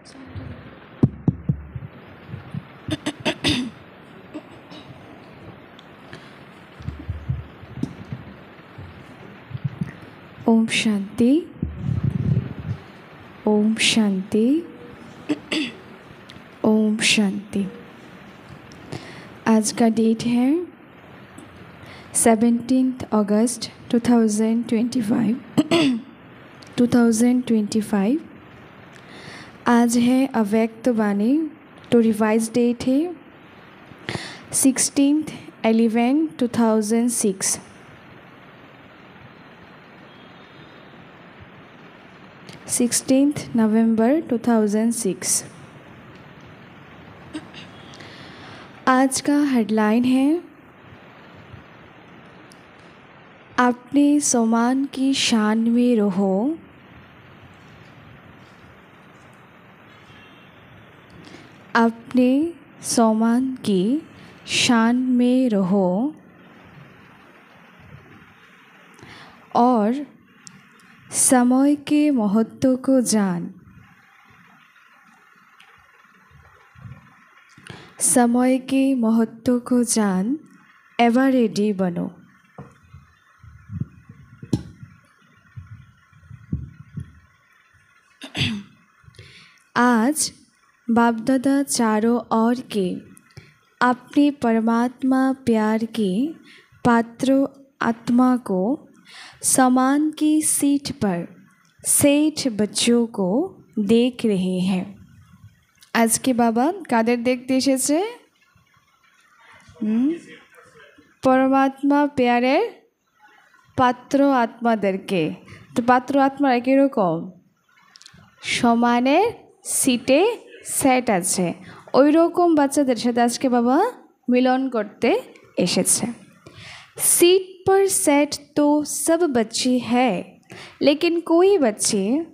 ओम शांति, ओम शांति, ओम शांति। आज का डेट है 17 अगस्त 2025। आज है अव्यक्त वाणी। तो रिवाइज डेट है 16/11/2006। November 2006। आज का हेडलाइन है अपने सम्मान की शान में रहो। अपने सम्मान की शान में रहो और समय के महत्व को जान। समय के महत्व को जान, एवर रेडी बनो। आज बाप दादा चारों ओर के अपने परमात्मा प्यार के पात्र आत्मा को सम्मान की सीट पर सेठ बच्चों को देख रहे हैं। आज के बाबा काদের देखते এসেছে? परमात्मा प्यारेर पात्र आत्मादेरके। तो पात्र आत्मारा किरकम समानेर सीटे सेट आछे, ओई रकम बाच्चादेर साथे आजके बाबा मिलन करते एसेছে। सीट पर सेट तो सब बच्चे हैं, लेकिन कोई बच्चे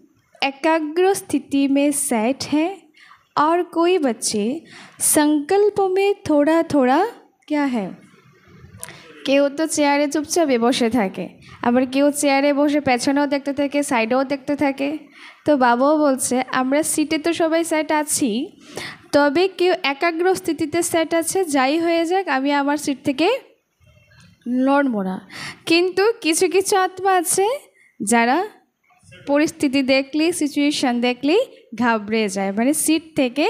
एकाग्र स्थिति में सेट हैं और कोई बच्चे संकल्प में थोड़ा थोड़ा क्या है। केउ तो चेयारे चुपचाप बसे थाके, आबार केउ चेयारे बसे पेछनेও देखते थाके, साइडेও देखते थाके। तो बाबाও बोलছে আমরা सीटे तो सबाई सेट आছি, तबे केउ एकाग्र स्थितिते सेट आछे, যাই হয়ে যাক আমি আমার सीट থেকে লড়বো না। কিন্তু কিছু কিছু আত্মা আছে যারা পরিস্থিতি দেখলেই সিচুয়েশন দেখলেই ঘাবড়ে যায়, মানে সিট থেকে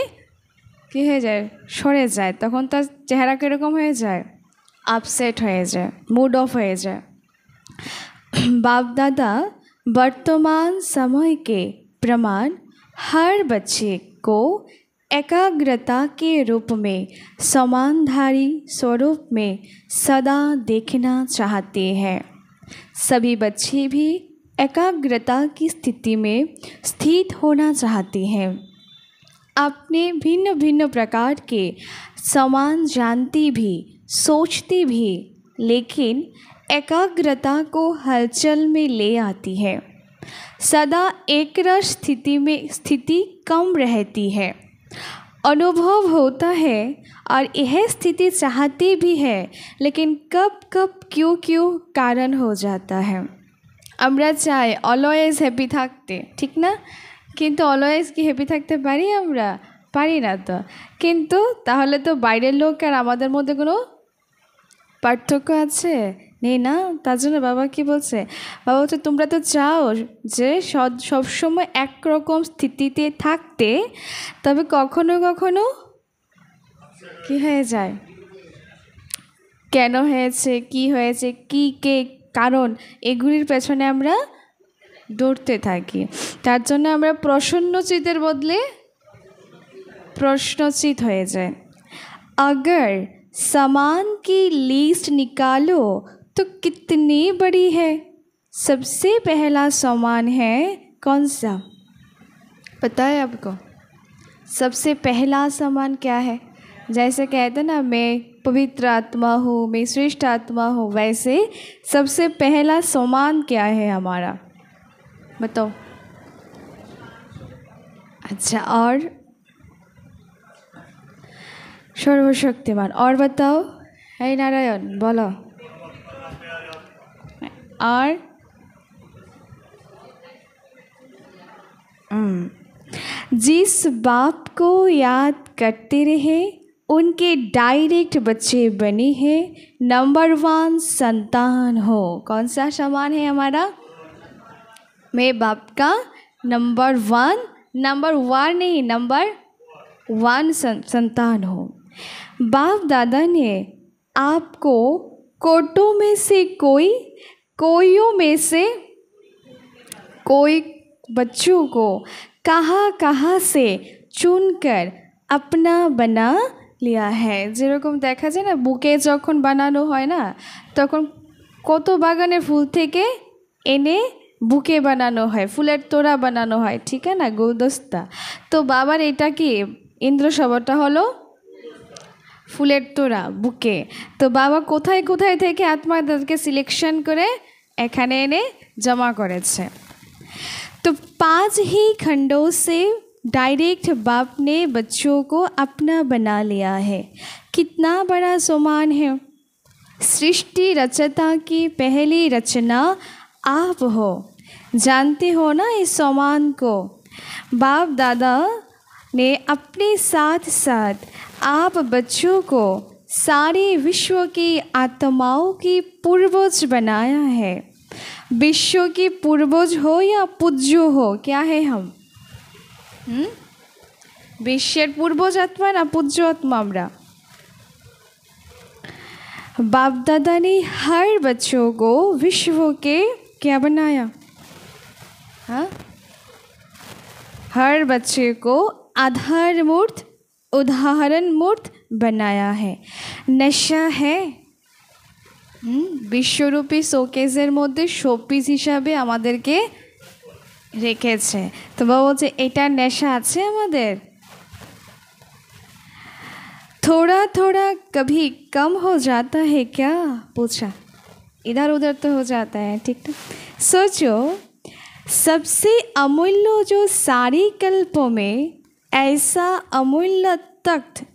কী হয়ে যায়, সরে যায়। তখন তার চেহারা কীরকম হয়ে যায়, আপসেট হয়ে যায়, मूड ऑफ হয়ে যায়। बाप दादा वर्तमान समय के प्रमाण हर बच्चे को एकाग्रता के रूप में समानधारी स्वरूप में सदा देखना चाहते हैं। सभी बच्चे भी एकाग्रता की स्थिति में स्थित होना चाहते हैं। अपने भिन्न भिन्न प्रकार के समान जानती भी, सोचती भी, लेकिन एकाग्रता को हलचल में ले आती है। सदा एकरस स्थिति कम रहती है, अनुभव होता है और यह स्थिति चाहती भी है, लेकिन कब कब क्यों क्यों कारण हो जाता है। আমরা চাই অলওয়েজ হ্যাপি থাকতে, ঠিক না? কিন্তু অলওয়েজ কি হ্যাপি থাকতে পারি আমরা? পারি না তো। কিন্তু তাহলে তো বাইরের লোক আর আমাদের মধ্যে কোনো পার্থক্য আছে? নেই না? তার জন্য বাবা কি বলছে? বাবা বলছে তোমরা তো চাও যে সবসময় একরকম স্থিতিতে থাকতে, তবে কখনো কখনো কি হয়ে যায়, কেন হয়েছে, কি হয়েছে, কি কে কারণ, এগুলির পেছনে আমরা দৌড়তে থাকি। তার জন্য আমরা প্রসন্নচিতের বদলে প্রশ্নচিত হয়ে যায়। अगर सामान की लिस्ट निकालो तो कितनी बड़ी है? सबसे पहला सामान है कौन सा? पता है आपको सबसे पहला सामान क्या है? जैसे कहते ना मैं पवित्र आत्मा हूँ, मैं श्रेष्ठ आत्मा हूँ, वैसे सबसे पहला सामान क्या है हमारा? बताओ। अच्छा, और सर्वशक्तिमान। और बताओ, है नारायण बोलो। और जिस बाप को याद करते रहे उनके डायरेक्ट बच्चे बने हैं, नंबर 1 संतान हो। कौन सा समान है हमारा? मेरे बाप का नंबर 1 नहीं, नंबर 1 संतान हो। बाप दादा ने आपको कोटों में से कोइयों में से कोई बच्चों को कहाँ से चुनकर अपना बना लिया है। যেরকম দেখা যায় না, বুকে যখন বানানো হয় না, তখন কত বাগানের ফুল থেকে এনে বুকে বানানো হয়, ফুলের তোড়া বানানো হয়, ঠিক আছে না, গুলদস্তা। তো বাবার এটা কি ইন্দ্রসভাটা হলো ফুলের তোড়া, বুকে। তো বাবা কোথায় কোথায় থেকে আত্মাদেরকে সিলেকশন করে এখানে এনে জমা করেছে। तो 5 ही खंडों से डायरेक्ट बाप ने बच्चों को अपना बना लिया है। कितना बड़ा सम्मान है। सृष्टि रचता की पहली रचना आप हो। जानते हो ना इस सम्मान को। बाप दादा ने अपने साथ साथ आप बच्चों को सारे विश्व की आत्माओं की पूर्वज बनाया है। विश्व की पूर्वज हो या पूज्य हो, क्या है हम? विश्वेर पूर्वज आत्मा ना पूज्य आत्मा हमरा। बाप दादा ने हर बच्चों को विश्व के क्या बनाया? हाँ, हर बच्चे को आधार मूर्त उदाहरण मूर्त बनाया है। नशा है বিশ্বরূপী শোকেসের মধ্যে শোপিস হিসাবে আমাদেরকে রেখেছে। তো বাবা বলছে এটা নেশা আছে আমাদের। थोड़ा थोड़ा कभी कम हो जाता है क्या? पूछा। इधर उधर तो हो जाता है, ठीक है। सोचो, सबसे अमूल्य जो सारी कल्पों में ऐसा अमूल्य तख्त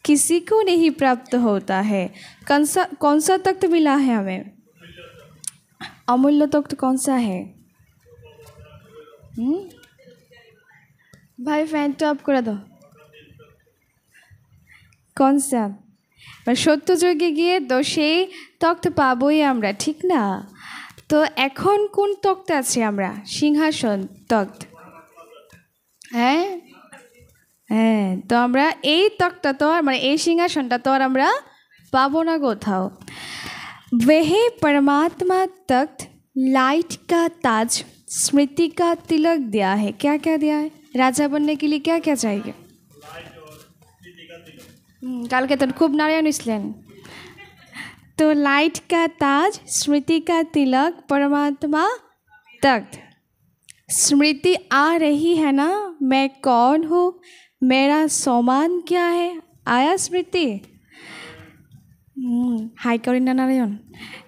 किसी को नहीं प्राप्त होता है। कौन सा तख्त मिला है हमें? अमूल्य तख्त कौन सा है? भाई फैन तो ऑफ कर दो। कौन सा? সত্য যুগে গিয়ে তো সেই তখ্ত পাবোই আমরা, ঠিক না? তো এখন কোন তখ্ত আছে আমরা? সিংহাসন তখ্ত। হ্যাঁ হ্যাঁ, তো আমরা এই তখ্তটা তো আর মানে এই সিংহাসনটা তো আর আমরা पाबो ना कोथाओ। वह परमात्मा तख्त लाइट का ताज स्मृति का तिलक दिया है। क्या क्या दिया है? राजा बनने के लिए क्या क्या चाहिए? कल के तो खूब नारायण इसलेन। तो लाइट का ताज, स्मृति का तिलक, परमात्मा तख्त। स्मृति आ रही है ना, मैं कौन हूँ, मेरा सम्मान क्या है? आया स्मृति? हाय करीना नारायण।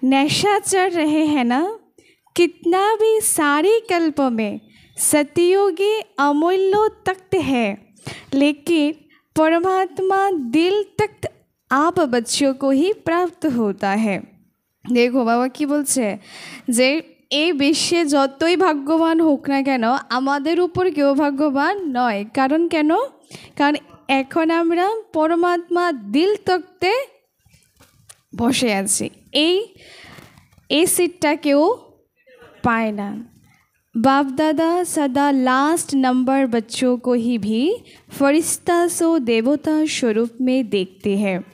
नशा चढ़ रहे हैं ना, कितना भी सारी कल्प में सतयोगी अमूल्य तख्त है, लेकिन परमात्मा दिल तख्त आप बच्चों को ही प्राप्त होता है। देखो बाबा की बोलছে যে এই বিশ্বে যতই ভাগ্যবান হোক না কেন আমাদের উপর কেউ ভাগ্যবান নয়। কারণ কেন? কারণ এখন আমরা পরমাত্মা দিল তক্তে বসে আছি। এই সিটটা কেউ पाए ना। बाप दादा सदा लास्ट नंबर बच्चों को ही भी फरिश्ता सो देवता स्वरूप में देखते हैं।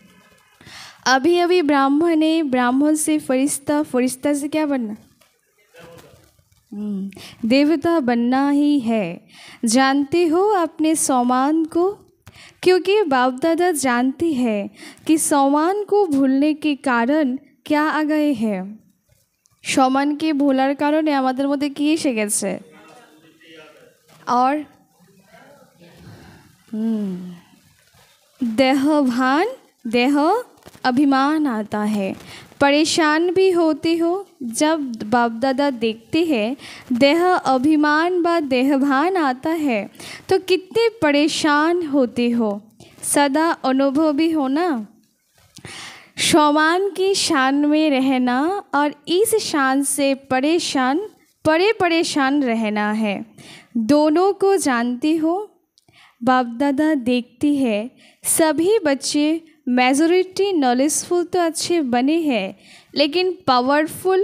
अभी अभी ब्राह्मण से फरिश्ता, फरिश्ता से क्या बनना? देवता बनना ही है। जानते हो अपने सम्मान को, क्योंकि बाप दादा जानते हैं कि सम्मान को भूलने के कारण क्या आ गए हैं। সম্মানকে ভোলার কারণে আমাদের মধ্যে কি এসে গেছে? और देह अभिमान आता है। परेशान भी होते हो जब बाप दादा देखते हैं देह अभिमान व देहभान आता है तो कितने परेशान होते हो। सदा अनुभवी हो ना। सम्मान की शान में रहना और इस शान से परेशान रहना है। दोनों को जानती हो। बाप दादा देखती है सभी बच्चे मेजोरिटी नॉलेजफुल तो अच्छे बने हैं लेकिन पावरफुल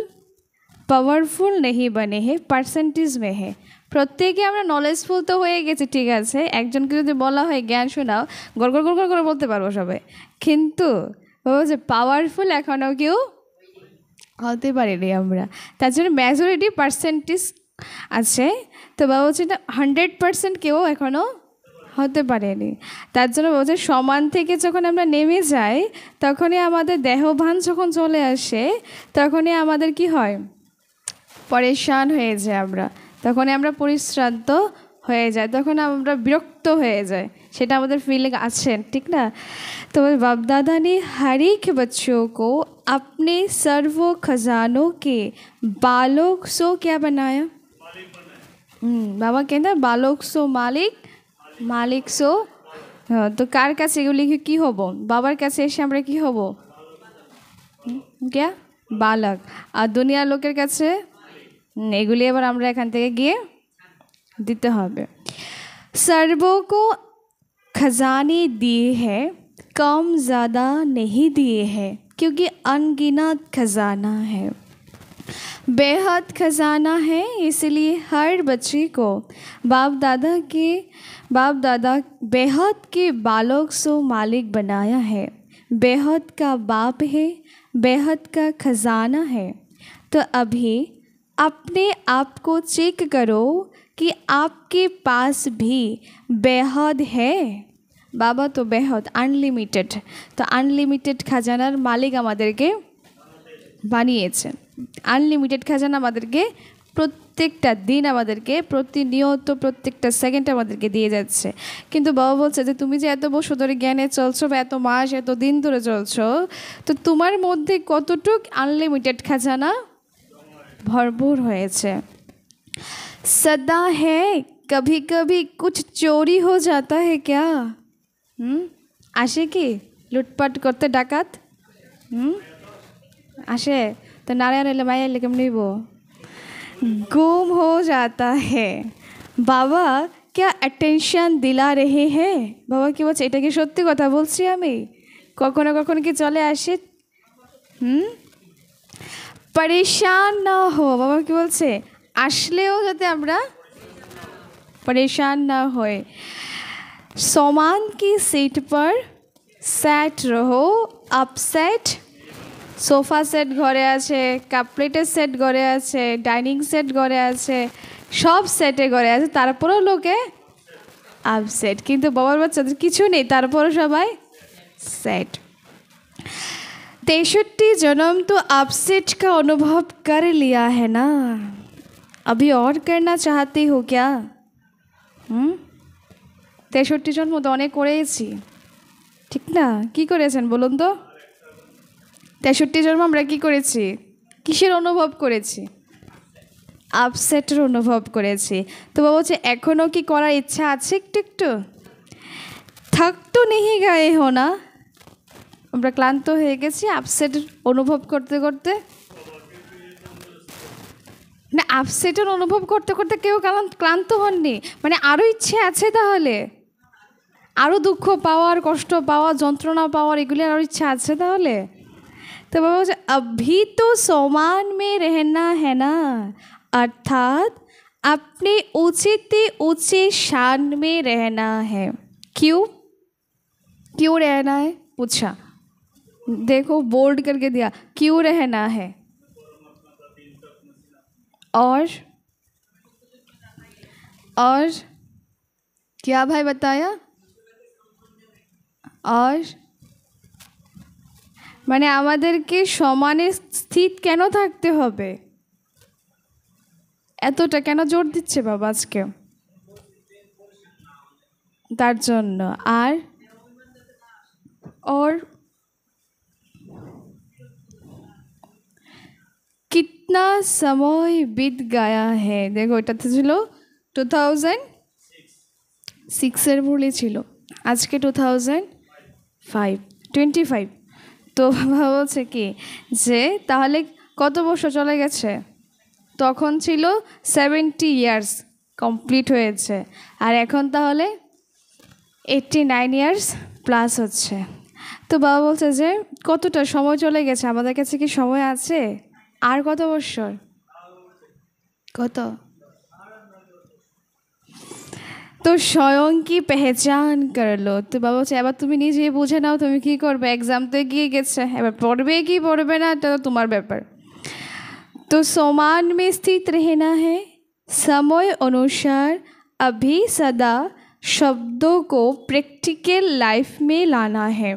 नहीं बने हैं पार्सेंटेज में है প্রত্যেকে আমরা নলেজফুল তো হয়ে গেছি ঠিক আছে একজনকে যদি বলা হয় জ্ঞান শোনাও গড় গড় গড় গড় করে বলতে পারবো সবাই কিন্তু যে পাওয়ারফুল এখনও কেউ হতে পারিনি আমরা তার জন্য মেজরিটি পার্সেন্টেজ আছে তো বাবা বলছে না 100% কেউ এখনও হতে পারেনি তার জন্য বলছে সমান থেকে যখন আমরা নেমে যাই তখনই আমাদের দেহভান যখন চলে আসে তখনই আমাদের কি হয় পরেশান হয়ে যায় আমরা তখনই আমরা পরিশ্রান্ত হয়ে যায় তখন আমরা বিরক্ত হয়ে যায় সেটা আমাদের ফিলিং আছে ঠিক না तो बाप दादा ने हर एक बच्चों को अपने सर्व खजानों के बालक सो क्या बनाया बाबा कहता बालक सो मालिक सो तो कार কাছে এগুলি কি হব বাবার কাছে এসে আমরা কি হব क्या बालक আর দুনিয়ার লোকের কাছে এগুলি এবার আমরা এখান থেকে গিয়ে দিতে হবে सर्वों को खजाने दिए हैं कम ज़्यादा नहीं दिए हैं क्योंकि अनगिनत खजाना है बेहद खजाना है इसलिए हर बच्चे को बाप दादा बेहद के बालक सो मालिक बनाया है बेहद का बाप है बेहद का खजाना है तो अभी अपने आप को चेक करो कि आपके पास भी बेहद है बाबा तो बेहद अनलिमिटेड तो अनलिमिटेड खजानार मालिक आमादेरके बानिয়েছেন अनलिमिटेड खजाना आमादेरके प्रत्येकटा दिन आमादेरके प्रतिनियत प्रत्येकटा सेकेंड आमादेरके दिए जाচ্ছে কিন্তু বাবা বলছে যে তুমি যে এত বছর ধরে জ্ঞানে চলছো বা এত মাস এত দিন ধরে চলছো তো তোমার মধ্যে কতটুক আনলিমিটেড খাজানা भरपूर হয়েছে सदा है कभी कभी कुछ चोरी हो जाता है क्या आशे कि लुटपाट करते डाकात आशे तो नारायण एले माया एले केमन निबो गुम हो जाता है बाबा क्या अटेंशन दिला रहे हैं बाबा कि बोलছে এটা কি সত্যি কথা বলছি আমি কখনো কখনো কি চলে আসে परेशान ना हो बाबा कि बोलছে আসলেও যাতে আমরা परेशान ना होए सामान की सीट पर सेट रहो अपसेट सोफा सेट घरे आछे काप प्लेटेर सेट घरे आछे डाइनिंग सेट घरे आछे सब सेटे घरे आछे तारपरेও लोके अपसेट किन्तु बाবার বাচ্চাদের কিছু নেই তারপরও সবাই सेट 63 जन्म तो अपसेट का अनुभव कर लिया है ना अभी और करना चाहते हो क्या 63 जन्म तो अनेक করেছি ঠিক না কি করেছেন বলুন তো 63 জন্ম আমরা কি করেছি কিসের অনুভব করেছি আপসেটের অনুভব করেছি তো বাবা বলছে এখনো কি করার ইচ্ছা আছে একটু একটু थक तो नहीं गए हो ना আমরা ক্লান্ত হয়ে গেছি আপসেট অনুভব করতে করতে না আপসেটের অনুভব করতে করতে কেউ ক্লান্ত হননি মানে আরও ইচ্ছে আছে তাহলে আরও দুঃখ পাওয়ার কষ্ট পাওয়া যন্ত্রণা পাওয়ার এগুলির আরও ইচ্ছা আছে তাহলে तो बाबा बोलছে अभी तो सोमान में रहना है ना अर्थात अपने उचित ऊंचे शान में रहना है क्यों रहना है पूछा देखो बोल्ड करके दिया क्यों रहना है और क्या भाई बताया और মানে আমাদেরকে সমানে স্থিত কেন থাকতে হবে এতটা কেন জোর দিচ্ছে বাবা আজকে তার জন্য और कितना समय बीत गया है देखो এটা তো ছিল 2006 এর বলে ছিল আজকে 2025 তো বাবা বলছে কি যে তাহলে কত বছর চলে গেছে তখন ছিল 70 ইয়ার্স কমপ্লিট হয়েছে আর এখন তাহলে 89 ইয়ার্স প্লাস হচ্ছে। তো বাবা বলছে যে কতটা সময় চলে গেছে, আমাদের কাছে কি সময় আছে? আর কত বছর? কত? তো স্বয়ং কি পেহচান করলো। তো বাবা বলছে এবার তুমি নিজেই বুঝে নাও তুমি কি করবে, এক্সাম তো এগিয়ে গেছে, এবার পড়বে কি পড়বে না এটা তো তোমার ব্যাপার। तो समान में स्थित रहना है, समय अनुसार अभी सदा शब्दों को प्रैक्टिकल लाइफ में लाना है।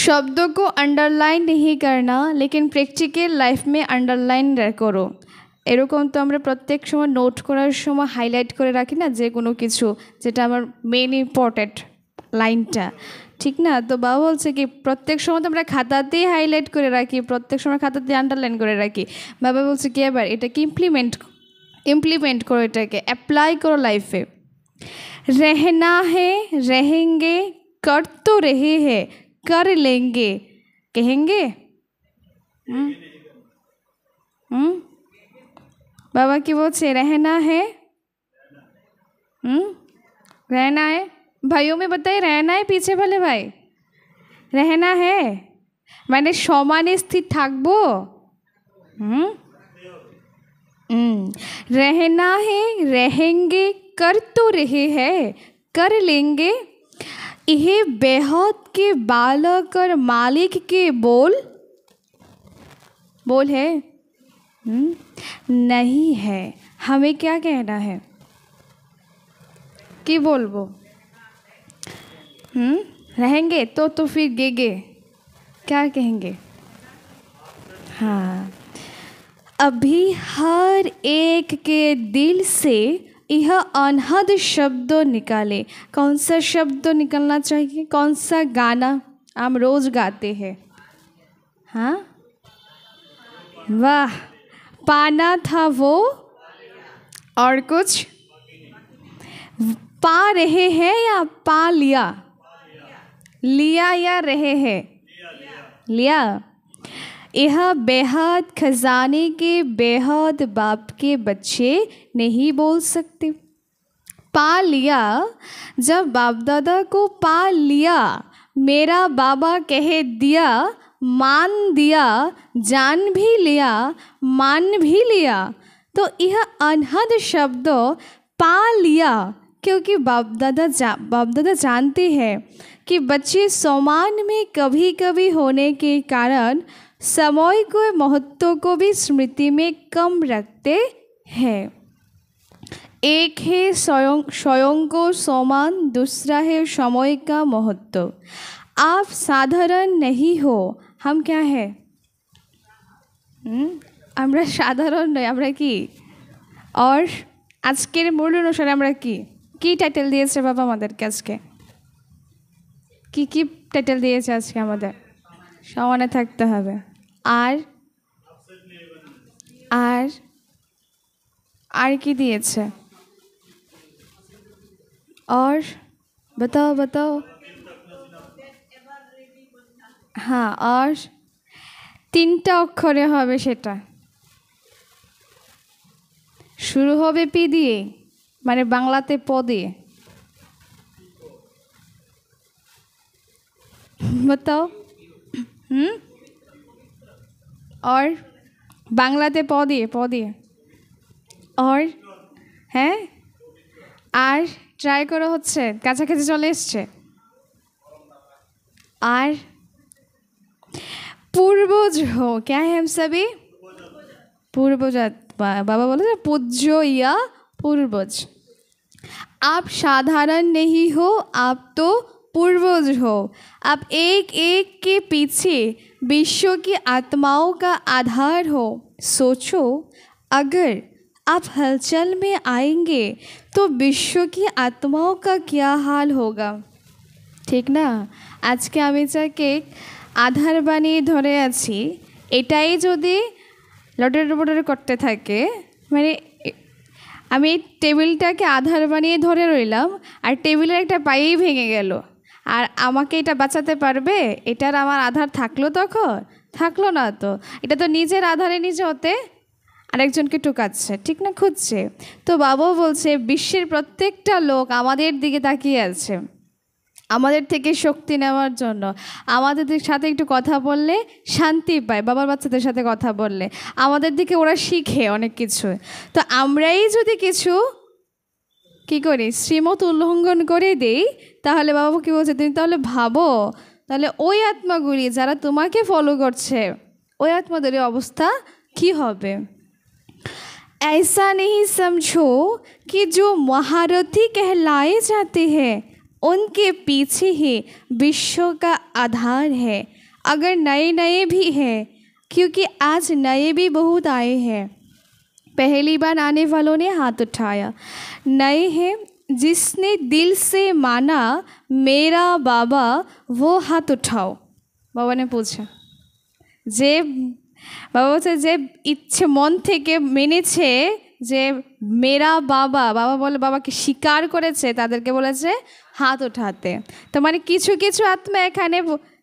शब्दों को अंडरलाइन नहीं करना, लेकिन प्रैक्टिकल लाइफ में अंडरलाइन करो। এরকম তো আমরা প্রত্যেক সময় নোট করার সময় হাইলাইট করে রাখি না যে কোনো কিছু, যেটা আমার মেন ইম্পর্টেন্ট লাইনটা, ঠিক না? তো বাবা বলছে কি প্রত্যেক সময় তো আমরা খাতাতেই হাইলাইট করে রাখি, প্রত্যেক সময় খাতাতে আন্ডারলাইন করে রাখি। বাবা বলছে কি এবার এটাকে ইমপ্লিমেন্ট করো, এটাকে অ্যাপ্লাই করো লাইফে। रहना है रहेंगे, कर तो रहे हैं कर लेंगे, कहेंगे। बाबा की बोलছে रहना है, रहना है। भाइयों में बताइए रहना है, पीछे वाले भाई रहना है মানে সমানে স্থির থাকবো। रहना है रहेंगे, कर तो रहे हैं कर लेंगे, यह बेहद के बालक और मालिक के बोल है नहीं है। हमें क्या कहना है, कि बोलबो? रहेंगे तो फिर गेगे क्या कहेंगे? हाँ, अभी हर एक के दिल से यह अनहद शब्द निकाले। कौन सा शब्द निकलना चाहिए? कौन सा गाना हम रोज गाते हैं? हाँ, वाह, पाना था वो और कुछ पा रहे हैं या पा लिया? लिया या रहे हैं? लिया। यह बेहद खजाने के बेहद बाप के बच्चे नहीं बोल सकते। पा लिया, जब बाप दादा को पा लिया, मेरा बाबा कह दिया, मान दिया, जान भी लिया, मान भी लिया, तो यह अनहद शब्द पा लिया, क्योंकि बाप दादा जानते हैं कि बच्चे समान में कभी कभी होने के कारण समय को महत्व को भी स्मृति में कम रखते हैं। एक है स्वयं को समान, दूसरा है समय का महत्व। आप साधारण नहीं हो, हम क्या है? আমরা সাধারণ নই, আমরা কি? और আজকের মূল অনুসারে আমরা কি টাইটেল দিয়েছে বাবা আমাদেরকে আজকে? কি টাইটেল দিয়েছে আজকে আমাদের? সমানে থাকতে হবে। আর কি দিয়েছে? और बताओ। हाँ, और তিনটা অক্ষরে হবে, সেটা শুরু হবে পি দিয়ে, মানে বাংলাতে প দিয়ে। बताओ। और বাংলাতে প দিয়ে और হ্যাঁ, আর ট্রাই করা হচ্ছে, কাছাকাছি চলে এসছে। আর पूर्वज हो, क्या है हम सभी? पूर्वज। बाबा बोले पूज्य या पूर्वज। आप साधारण नहीं हो, आप तो पूर्वज हो। आप एक एक के पीछे विश्व की आत्माओं का आधार हो। सोचो, अगर आप हलचल में आएंगे तो विश्व की आत्माओं का क्या हाल होगा? ठीक ना? आज के आमी जाके আধার বানিয়ে ধরে আছি, এটাই যদি লটের বটের করতে থাকে, মানে আমি টেবিলটাকে আধার বানিয়ে ধরে রইলাম আর টেবিলের একটা পায়েই ভেঙে গেল, আর আমাকে এটা বাঁচাতে পারবে? এটার আমার আধার থাকলো? তখন থাকলো না। তো এটা তো নিজের আধারে নিজে হতে আরেকজনকে টোকাচ্ছে, ঠিক না, খুঁজছে। তো বাবাও বলছে বিশ্বের প্রত্যেকটা লোক আমাদের দিকে তাকিয়ে আছে আমাদের থেকে শক্তি নেওয়ার জন্য। আমাদের সাথে একটু কথা বললে শান্তি পায়, বাবার বাচ্চাদের সাথে কথা বললে আমাদের দিকে ওরা শিখে অনেক কিছু। তো আমরাই যদি কিছু কী করি, শ্রীমত উল্লঙ্ঘন করে দিই, তাহলে বাবা কী বলছে, তুমি তাহলে ভাবো তাহলে ওই আত্মাগুলি যারা তোমাকে ফলো করছে ওই আত্মাদের অবস্থা কি হবে। ऐसा नहीं समझो कि जो महारथी कहलाए जाते हैं उनके पीछे ही विश्व का आधार है। अगर नए नए भी हैं, क्योंकि आज नए भी बहुत आए हैं। पहली बार आने वालों ने हाथ उठाया। नए हैं, जिसने दिल से माना मेरा बाबा वो हाथ उठाओ। बाबा ने पूछा जे বাবা বলছে যে ইচ্ছে মন থেকে মেনেছে যে মেরা বাবা, বাবা বলে বাবাকে স্বীকার করেছে, তাদেরকে বলেছে হাত ওঠাতে। তো মানে কিছু কিছু আত্মা এখানে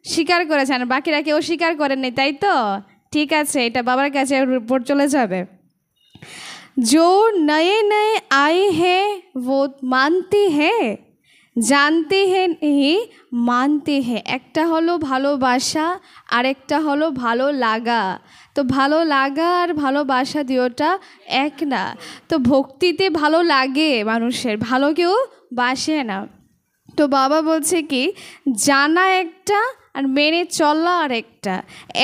স্বীকার করেছে আর বাকিরা কেউ স্বীকার করেননি, তাই তো? ঠিক আছে, এটা বাবার কাছে রিপোর্ট চলে যাবে। जो नए नए आए हैं वो मानते हैं, জানতে हैं नहीं মানতে हैं। একটা হলো ভালোবাসা আর একটা হলো ভালো লাগা। তো ভালো লাগা আর ভালোবাসা দুটোটা এক না। তো ভক্তিতে ভালো লাগে মানুষের, ভালো কেউ বাসে না। তো বাবা বলছে কি, জানা একটা আর মেনে চলা আর একটা।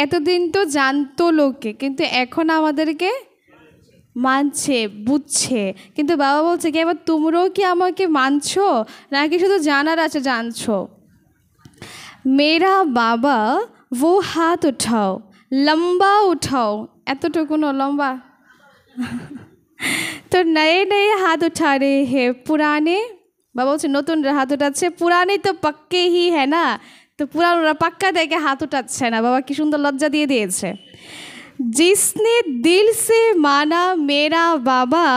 এতদিন তো জানতো লোকে, কিন্তু এখন আমাদেরকে মানছে, বুঝছে। কিন্তু বাবা বলছে কি, এবার তোমরাও কি আমাকে মানছো নাকি শুধু জানার আছে জানছো। মেরা বাবা वो हाथ उठाओ, लंबा उठाओ। এতটুকুনো লম্বা। तो नए नए हाथ उठा रहे हैं, पुराने বাবা বলছে নতুনরা হাত উঠাচ্ছে, পুরানি তো পাক্কে হি হ্যাঁ না। তো পুরানোরা পাক্কা দেখে হাত উঠাচ্ছে না। বাবা কি সুন্দর লজ্জা দিয়ে দিয়েছে। जिसने दिल से माना मेरा बाबा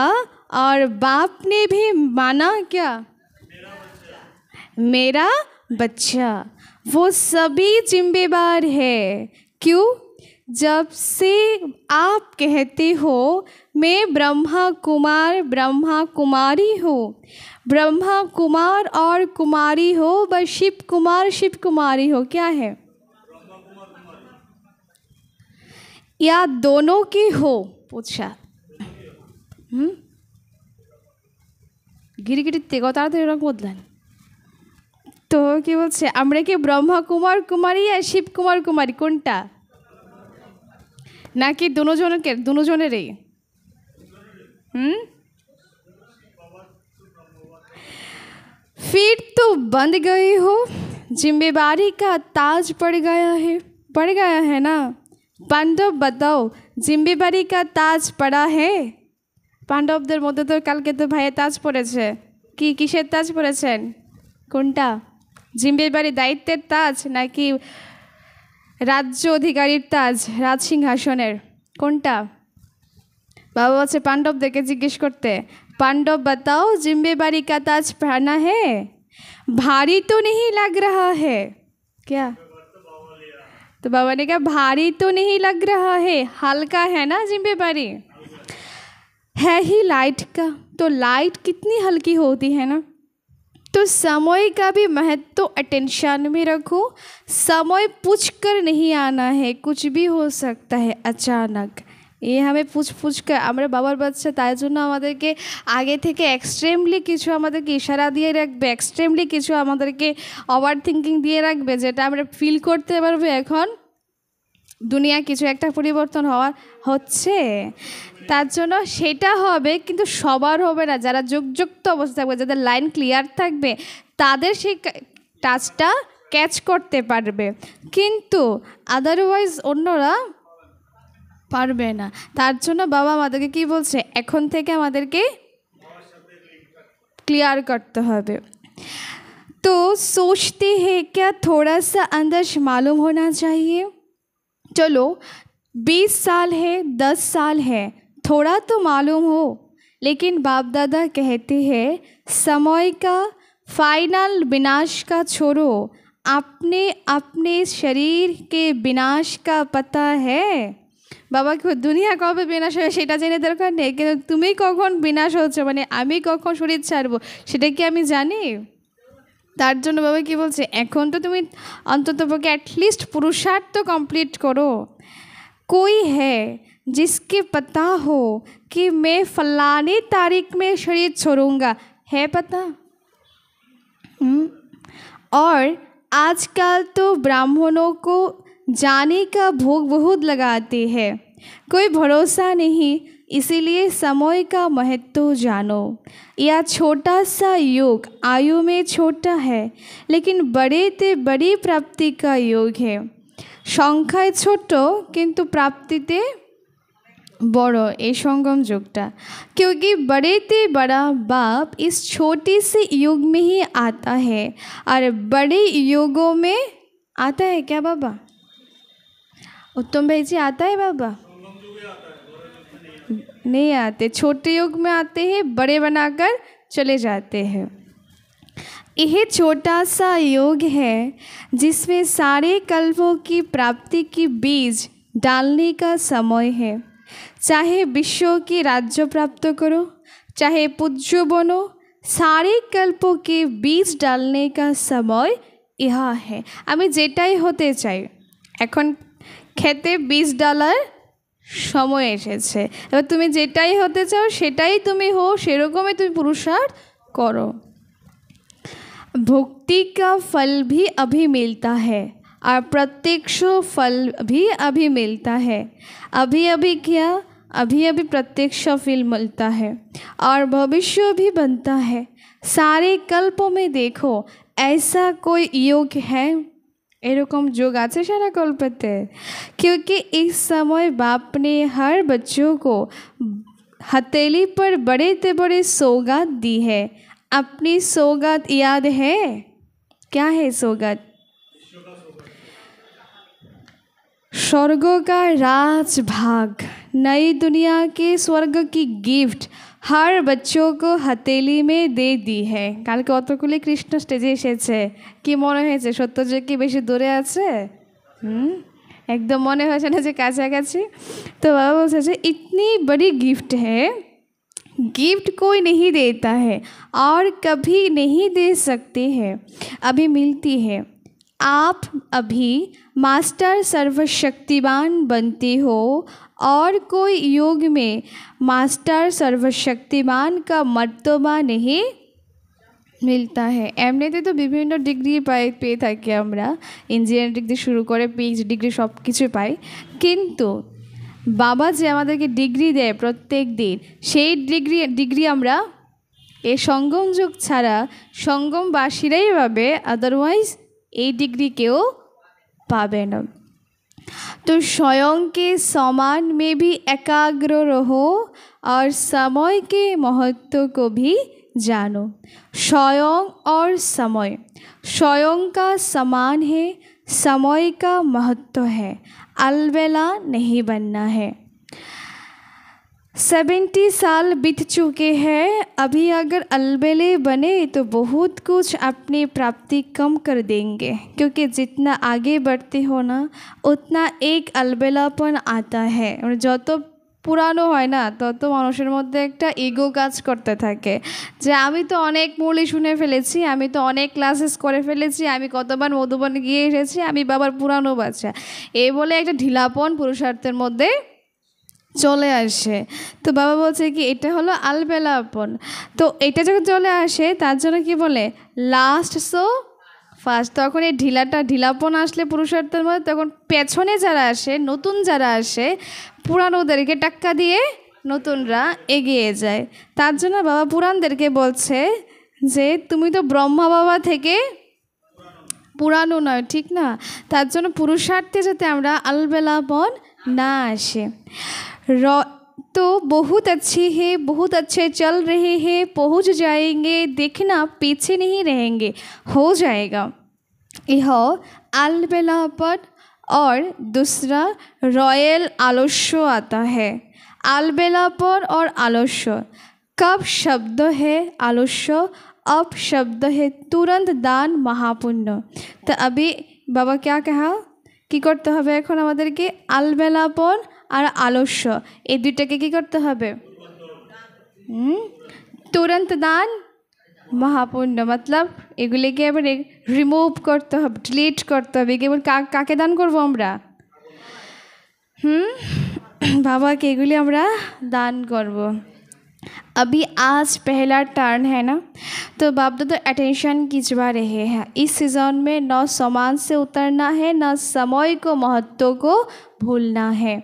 और बाप ने भी माना क्या, मेरा बच्चा, वो सभी जिम्मेदार है। क्यों? जब से आप कहते हो मैं ब्रह्मा कुमार ब्रह्मा कुमारी हूँ, ब्रह्मा कुमार और कुमारी हो व शिव कुमारी हो, क्या है या दोनों की हो? पूछा। गिरिगिरिते ताড়াতাড়ি রং বদলান। তো কি বলছে, আমরা কি ব্রহ্মা কুমার কুমারী আর শিব কুমার কুমারী, কোনটা? নাকি দুজনেরই? फिर तो बंद गए हो, जिम्मेदारी का ताज पड़ गया है ना। पांडव बताओ, जिम्मेदारी का ताज पड़ा है? পাণ্ডবদের মধ্যে তো কালকে তো ভাইয়ের তাজ পড়েছে। কি কিসের তাজ পড়েছেন? কোনটা? জিম্মেদারি দায়িত্বের তাজ নাকি রাজ্য অধিকারীর তাজ, রাজসিংহাসনের, কোনটা? বাবা বলছে পাণ্ডবদেরকে জিজ্ঞেস করতে। पांडव बताओ, जिम्मेदारी का ताज पहना है? भारी तो नहीं लग रहा है क्या? तो बाबा ने कहा भारी तो नहीं लग रहा है, हल्का है ना जिम्मेदारी। है ही लाइट का, तो लाइट कितनी हल्की होती है ना। तो समय का भी महत्व तो अटेंशन में रखो। समय पूछ कर नहीं आना है, कुछ भी हो सकता है अचानक। ये हमें पूछ कर আমরা বাবার বাচ্চা, তাই জন্য আমাদেরকে আগে থেকে এক্সট্রিমলি কিছু আমাদেরকে ইশারা দিয়ে রাখবে, এক্সট্রিমলি কিছু আমাদেরকে ওভার থিঙ্কিং দিয়ে রাখবে, যেটা আমরা ফিল করতে পারবো এখন দুনিয়া কিছু একটা পরিবর্তন হচ্ছে। তার জন্য সেটা হবে, কিন্তু সবার হবে না। যারা যুক্ত অবস্থা থাকবে, যাদের লাইন ক্লিয়ার থাকবে, তাদের সেই টাচটা ক্যাচ করতে পারবে, কিন্তু আদারওয়াইজ অন্যরা পারবে না। তার জন্য বাবা আমাদেরকে কি বলছে, এখন থেকে আমাদেরকে क्लियर करते হবে। तो सोचते हैं क्या थोड़ा सा अंदर मालूम होना चाहिए। चलो 20 साल है, 10 साल है, थोड़ा तो मालूम हो। लेकिन बाप दादा कहते हैं समय का फाइनल विनाश का छोड़ो, अपने अपने शरीर के विनाश का पता है। বাবা দুনিয়া কবে বিনাশ হবে সেটা জেনে দরকার নেই, কিন্তু তুমি কখন বিনাশ হচ্ছে মানে আমি কখন শরীর ছাড়বো সেটা কি আমি জানি? তার জন্য বাবা কি বলছে, এখন তো তুমি অন্ততপক্ষে অ্যাটলিস্ট পুরুষার্থ তো কমপ্লিট করো। कोई है जिसके पता हो कि मैं फलानी तारीख में शरीर छोड़ूंगा, है पता? और आजकल तो ब्राह्मणों को जाने का भोग बहुत लगाते हैं, कोई भरोसा नहीं, इसीलिए समय का महत्व जानो। यह छोटा सा योग आयु में छोटा है, लेकिन बड़े ते बड़ी प्राप्ति का योग है। সংখ্যায় ছোট কিন্তু প্রাপ্তিতে বড় এই সঙ্গম যোগটা, क्योंकि बड़े ते बड़ा बाप इस छोटे से युग में ही आता है और बड़े युगों में आता है क्या बाबा? उत्तम भाई जी आता है बाबा? नहीं आते, छोटे युग में आते हैं, बड़े बनाकर चले जाते हैं। यह छोटा सा योग है जिसमें सारे कल्पों की प्राप्ति की बीज डालने का समय है। चाहे विश्व की राज्य प्राप्त करो, चाहे पूज्य बनो, सारे कल्पों के बीज डालने का समय यह है। আমি যেটাই হতে চাই এখন খেতে বীজ ডালার সময় এসেছে। এবার তুমি যেটাই হতে চাও সেটাই তুমি হও, সেরকমই তুমি পুরুষার্থ করো। भक्ति का फल भी अभी मिलता है और प्रत्यक्ष फल भी अभी मिलता है। अभी अभी क्या, अभी अभी प्रत्यक्ष फल मिलता है और भविष्य भी बनता है। सारे कल्पों में देखो ऐसा कोई योग है, एरकम योग आछे सारा कल्पते, क्योंकि इस समय बाप ने हर बच्चों को हथेली पर बड़े से बड़े सौगात दी है। अपनी सौगात याद है? क्या है सौगात? स्वर्ग का राज भाग, नई दुनिया के स्वर्ग की गिफ्ट हर बच्चों को हथेली में दे दी है। কালকে অতগুলি কৃষ্ণ স্টেজে এসেছে, কি মনে হয়েছে সত্য যে কি বেশি দূরে আছে? একদম মনে হয়েছে না যে কাছাকাছি? তো বাবা বলছে যে इतनी बड़ी गिफ्ट है, गिफ्ट कोई नहीं देता है और कभी नहीं दे सकते हैं, अभी मिलती है। आप अभी मास्टर सर्वशक्तिमान बनते हो और कोई योग में मास्टर सर्वशक्तिमान का मर्तबा नहीं मिलता है। एमनिते तो विभिन्न डिग्री पेয়ে থাকি আমরা, ইঞ্জিনিয়ারিং ডিগ্রি শুরু করে পিএইচডি ডিগ্রি সব কিছু পাই, কিন্তু বাবা যে আমাদেরকে ডিগ্রি দেয় প্রত্যেক দিন, সেই ডিগ্রি আমরা এই সঙ্গম যুগ ছাড়া সঙ্গমবাসীরাই পাবে, আদারওয়াইজ এই ডিগ্রি কেউ পাবে না। तो स्वयं के समान में भी एकाग्र रहो और समय के महत्व को भी जानो। स्वयं और समय, स्वयं का समान है, समय का महत्व है, अलबेला नहीं बनना है। 70 साल बीत चुके हैं, अभी अगर अलबेले बने तो बहुत कुछ अपनी प्राप्ति कम कर देंगे, क्योंकि जितना आगे बढ़ते हो ना उतना एक अलबेलापन आता है। যত পুরানো হয় না তত মানুষের মধ্যে একটা ইগো কাজ করতে থাকে যে আমি তো অনেক মূল্য শুনে ফেলেছি, আমি তো অনেক ক্লাসেস করে ফেলেছি, আমি কতবার মধুবন গিয়ে এসেছি, আমি বাবার পুরানো বাচ্চা, এই বলে একটা ঢিলাপন পুরুষার্থের মধ্যে চলে আসে। তো বাবা বলছে কি এটা হলো আলবেলাপন। তো এটা যখন চলে আসে তার জন্য কি বলে লাস্ট সো ফার্স্ট। তখন এই ঢিলাপন আসলে পুরুষার্থের মধ্যে তখন পেছনে যারা আসে, নতুন যারা আসে, পুরানোদেরকে টাক্কা দিয়ে নতুনরা এগিয়ে যায়। তার জন্য বাবা পুরাণদেরকে বলছে যে তুমি তো ব্রহ্মা বাবা থেকে পুরানো নয়, ঠিক না? তার জন্য পুরুষার্থে যাতে আমরা আলবেলাপন ना आशे। तो बहुत अच्छे हैं, बहुत अच्छे चल रहे हैं, पहुंच जाएंगे, देखना पीछे नहीं रहेंगे, हो जाएगा। यह अलबेलापन। और दूसरा रॉयल आलस्य आता है। अलबेलापन और आलस्य कब शब्द है आलस्य, अब शब्द है तुरंत दान महापुण्य। तो अभी बाबा क्या कहा কি করতে হবে এখন আমাদেরকে? আলবেলাপন আর আলস্য এই দুইটাকে কী করতে হবে? तुरंत दान महापुण्य मतलब এগুলিকে এবারে রিমুভ করতে হবে, ডিলিট করতে হবে। কেবল কাকে দান করবো আমরা? বাবাকে এগুলি আমরা दान করব। अभी आज पहला टर्न है ना, तो बाप दादा अटेंशन खिंचवा रहे हैं। इस सीज़न में न सामान से उतरना है, न समय को महत्व को भूलना है।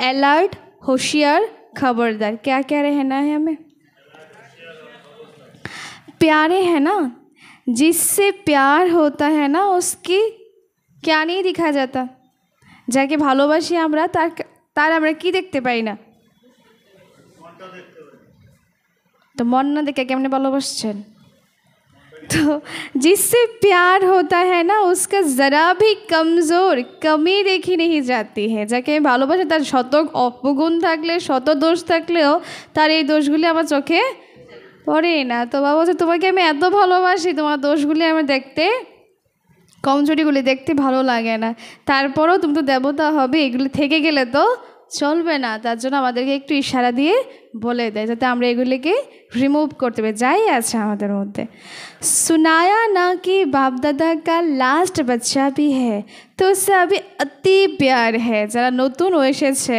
अलर्ट, होशियार, खबरदार। क्या क्या रहना है हमें? प्यारे है ना, जिससे प्यार होता है ना उसकी क्या नहीं दिखा जाता। যাকে ভালোবাসি আমরা তার আমরা কি দেখতে পাই না? तो मन ना देखे कैमने ভালোবাসছেন? तो जिससे प्यार होता है ना उसका ज़रा भी कमज़ोर कमी देखी नहीं जाती है। যাকে আমি ভালোবাসি তার শত অপগুণ থাকলে শত দোষ থাকলেও তার এই দোষগুলি আমার চোখে পড়ে না। তো বাবা বলছে তোমাকে আমি এত ভালোবাসি, তোমার দোষগুলি আমার দেখতে, কমজোরিগুলি দেখতে ভালো লাগে না, তারপরও তুমি তো দেবতা হবে, এগুলি থেকে গেলে তো চলবে না। তার জন্য আমাদেরকে একটু ইশারা দিয়ে বলে দেয় যাতে আমরা এগুলিকে रिमूव करते हुए যাই আছে আমাদের মধ্যে। सुनाया ना कि बाप दादा का लास्ट बच्चा भी है तो उससे अभी अति प्यार है। যারা নতুন এসেছে,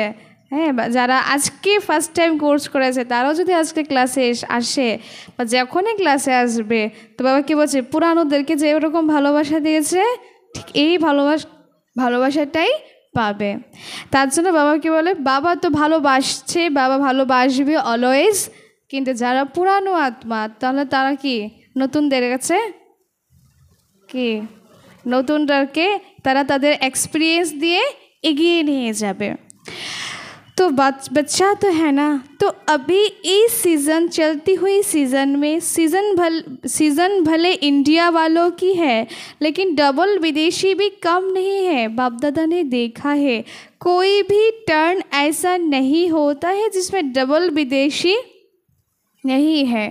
হ্যাঁ, যারা আজকে ফার্স্ট টাইম কোর্স করেছে তারাও যদি আজকে ক্লাসে আসে বা যখনই ক্লাসে আসবে, তো বাবা কী বলছে, পুরানোদেরকে যে ওরকম ভালোবাসা দিয়েছে ঠিক এই ভালোবাসাটাই পাবে। তার জন্য বাবা কি বলে, বাবা তো ভালোবাসছে, বাবা ভালোবাসবে অলওয়েজ, কিন্তু যারা পুরানো আত্মা তাহলে তারা কি নতুনদের কাছে কি নতুনদেরকে তারা তাদের এক্সপিরিয়েন্স দিয়ে এগিয়ে নিয়ে যাবে। तो बच्चा तो है ना, तो अभी इस सीज़न चलती हुई सीज़न में सीज़न भले इंडिया वालों की है लेकिन डबल विदेशी भी कम नहीं है। बाप दादा ने देखा है कोई भी टर्न ऐसा नहीं होता है जिसमें डबल विदेशी नहीं है।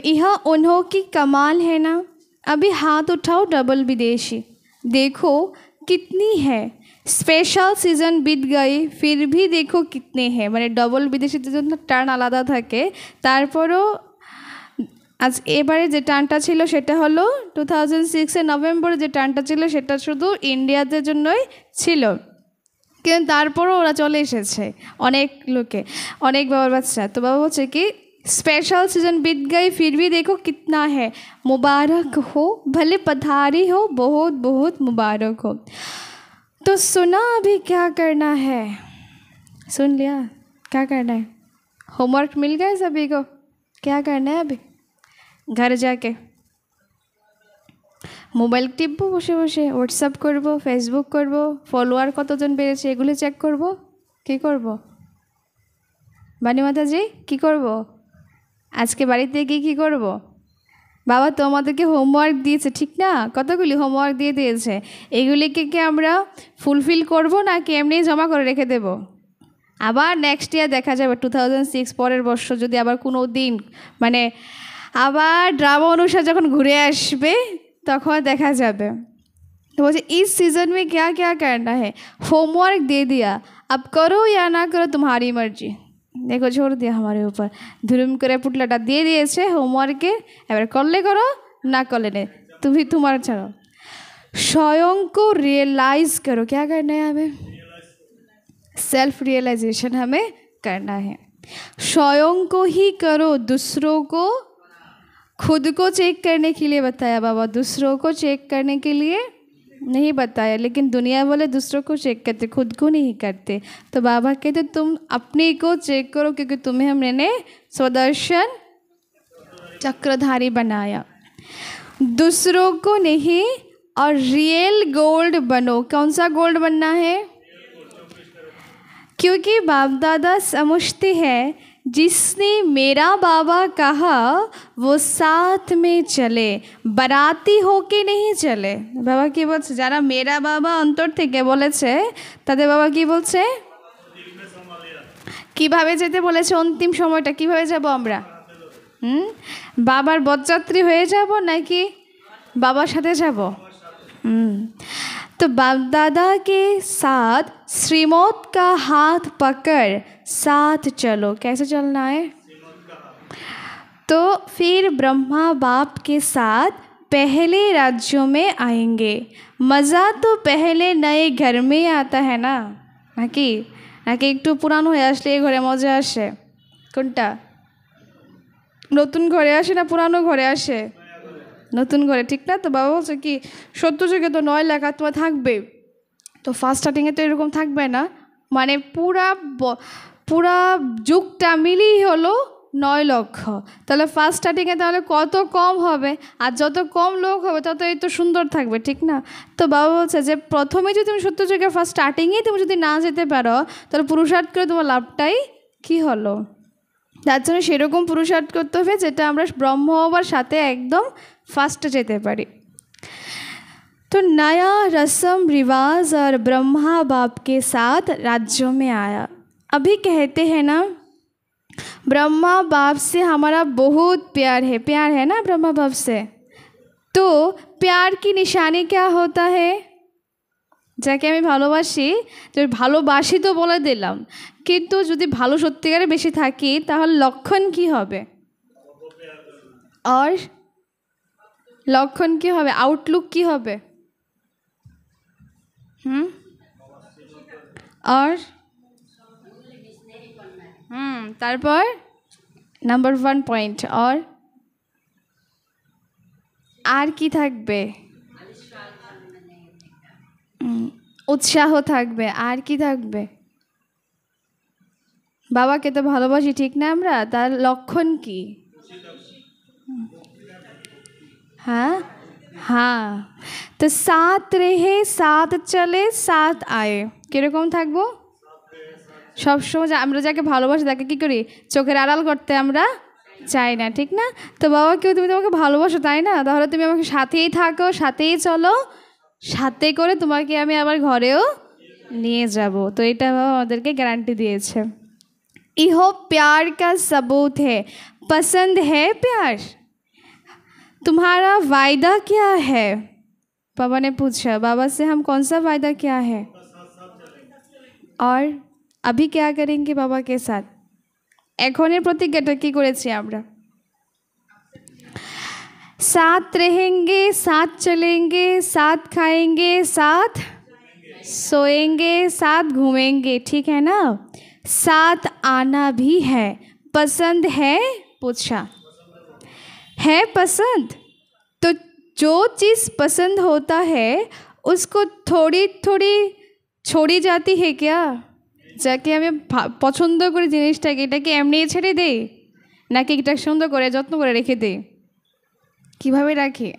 यह उन्हों की कमाल है ना। अभी हाथ उठाओ डबल विदेशी, देखो कितनी है। स्पेशल सीजन बीत गई फिर भी देखो कितने हैं। মানে ডবল বিদেশিদের জন্য টার্ন আলাদা থাকে, তারপরও আজ এবারে যে টার্নটা ছিল সেটা হলো 2006 নভেম্বরে যে টার্নটা ছিল সেটা শুধু ইন্ডিয়াদের জন্যই ছিল, কিন্তু তারপরও ওরা চলে এসেছে অনেক লোকে, অনেক বাবার বাচ্চা। তো বাবা বলছে কি, स्पेशल सीजन बीत गई फिर भी देखो कितना है। मुबारक हो, भले पधारी हो, बहुत बहुत मुबारक हो। तो सुना अभी क्या करना है? सुन लिया क्या करना है? होमवर्क मिल गए सभी को? क्या करना है अभी? घर जाके মোবাইল টিপবো, বসে বসে হোয়াটসঅ্যাপ করবো, ফেসবুক করবো, ফলোয়ার কতজন বেড়েছে এগুলো চেক করবো। কী করবো বানি মাতাজি, কী করবো আজকে বাড়িতে গিয়ে কী করবো? বাবা তো আমাদেরকে হোমওয়ার্ক দিয়েছে, ঠিক না? কতগুলি হোমওয়ার্ক দিয়ে দিয়েছে, এগুলিকে কি আমরা ফুলফিল করব নাকি এমনি জমা করে রেখে দেব? আবার নেক্সট ইয়ার দেখা যাবে 2006 পরের বর্ষ যদি আবার কোনো দিন মানে আবার ড্রামা অনুসার যখন ঘুরে আসবে তখন দেখা যাবে। तो बोले इस सीज़न में क्या क्या करना है, होमवर्क दे दिया, अब करो या ना करो तुम्हारी मर्जी। देखो छोड़ दिया हमारे ऊपर, धुरुम करे पुटलाटा দিয়ে দিয়েছে হোমওয়ার্কে, এবার করলে করো না করলে ने, তুমি তোমার ছাড়ো। स्वयं को रियलाइज़ करो, क्या करना है हमें? सेल्फ रियलाइजेशन हमें करना है। स्वयं को ही करो, दूसरों को खुद को चेक करने के लिए बताया बाबा, दूसरों को चेक करने के लिए नहीं बताया, लेकिन दुनिया वाले दूसरों को चेक करते, खुद को नहीं करते। तो बाबा कहते तुम अपने को चेक करो क्योंकि तुम्हें हमने स्वदर्शन चक्रधारी बनाया, दूसरों को नहीं। और रियल गोल्ड बनो। कौन सा गोल्ड बनना है? क्योंकि बाप दादा समझते हैं जिसने मेरा बाबा कहा वो साथ में चले, बाराती होके नहीं चले। बाबा কি বলছে, যারা মেরা বাবা অন্তর থেকে বলেছে তাদের বাবা কি বলছে, কিভাবে যেতে বলেছে, অন্তিম সময়টা কিভাবে যাব আমরা? বাবার বরযাত্রী হয়ে যাব নাকি বাবার সাথে যাব? तो बाप दादा के साथ श्रीमौत का हाथ पकड़ साथ चलो। कैसे चलना है? तो फिर ब्रह्मा बाप के साथ पहले राज्यों में आएंगे। मज़ा तो पहले नए घर में आता है ना, नाकि नाकि একটু পুরানো হয়ে আসলে এই ঘরে মজা আসে? কোনটা? নতুন ঘরে আসে না পুরানো ঘরে আসে? নতুন ঘরে, ঠিক না? তো বাবা বলছে কি সত্য যুগে তো 9 লাখ আত্মা থাকবে, তো ফার্স্ট স্টার্টিংয়ে তো এরকম থাকবে না, মানে পুরা যুগটা মিলিয়ে হলো 9 লক্ষ। তাহলে ফার্স্ট স্টার্টিংয়ে তাহলে কত কম হবে, আর যত কম লোক হবে ততই তো সুন্দর থাকবে, ঠিক না? তো বাবা বলছে যে প্রথমে যদি তুমি সত্য যুগে ফার্স্ট স্টার্টিংয়েই তুমি যদি না যেতে পারো তাহলে পুরুষার্থ করে তোমার লাভটাই কী হলো? তার জন্য সেরকম পুরুষার্থ করতে হবে যেটা আমরা ব্রহ্ম হবার সাথে একদম ফার্স্টে যেতে পারি। तो नया रस्म रिवाज और ब्रह्मा बाप के साथ राज्यों में आया। अभी कहते हैं ना ब्रह्मा बाप से हमारा बहुत प्यार है ना ब्रह्मा बाप से। तो प्यार की निशानी क्या होता है? যাকে আমি ভালোবাসি, যে ভালোবাসি তো বলে দিলাম, কিন্তু যদি ভালো সত্যিকারে বেশি থাকি তাহলে লক্ষণ কি হবে? আর লক্ষণ কি হবে? আউটলুক কি হবে? और তারপর নাম্বার 1 পয়েন্ট আর কি থাকবে? উৎসাহ থাকবে। আর কি থাকবে? বাবাকে তো ভালোবাসি, ঠিক না? আমরা তার লক্ষণ কি? हाँ हाँ, तो साथ रहे साथ चले साथ आए। কীরকম থাকবো? সবসময় আমরা যাকে ভালোবাসি তাকে কী করি? চোখের আড়াল করতে আমরা চাই না, ঠিক না? তো বাবা কেউ তুমি তোমাকে ভালোবাসো, তাই না? তাহলে তুমি আমাকে সাথেই থাকো, সাথেই চলো, সাথে করে তোমাকে আমি আবার ঘরেও নিয়ে যাব। তো এটা বাবা আমাদেরকে গ্যারান্টি দিয়েছে। ইহো प्यार का सबूत है। पसंद है प्यार? तुम्हारा वायदा क्या है? पापा ने पूछा बाबा से, हम कौन सा वायदा क्या है? और अभी क्या करेंगे बाबा के साथ? एखोनेर प्रतिज्ञाटा की करेছি আমরা? साथ रहेंगे, साथ चलेंगे, साथ खाएंगे, साथ सोएंगे, साथ घूमेंगे, ठीक है ना? साथ आना भी है। पसंद है? पूछा है पसंद? तो जो चीज़ पसंद होता है उसको थोड़ी थोड़ी छोड़ी जाती है क्या? যাকে আমি পছন্দ করি জিনিসটাকে, এটাকে এমনি ছেড়ে দেই নাকি এটা সুন্দর করে যত্ন করে রেখে দেই? কীভাবে রাখি?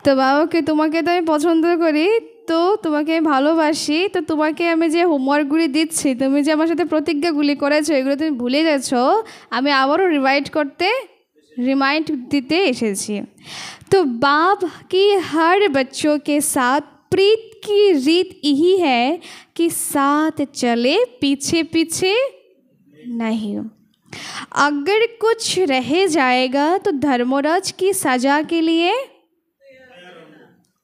তো বাবাকে তোমাকে তো আমি পছন্দ করি, তো তোমাকে আমি ভালোবাসি, তো তোমাকে আমি যে হোমওয়ার্কগুলি দিচ্ছি, তুমি যে আমার সাথে প্রতিজ্ঞাগুলি করেছো এগুলো তুমি ভুলে যাচ্ছো, আমি আবারও रिमाइंड देते एसेছি। तो बाप की हर बच्चों के साथ प्रीत की रीत यही है कि साथ चले, पीछे पीछे नहीं। अगर कुछ रह जाएगा तो धर्मराज की सजा के लिए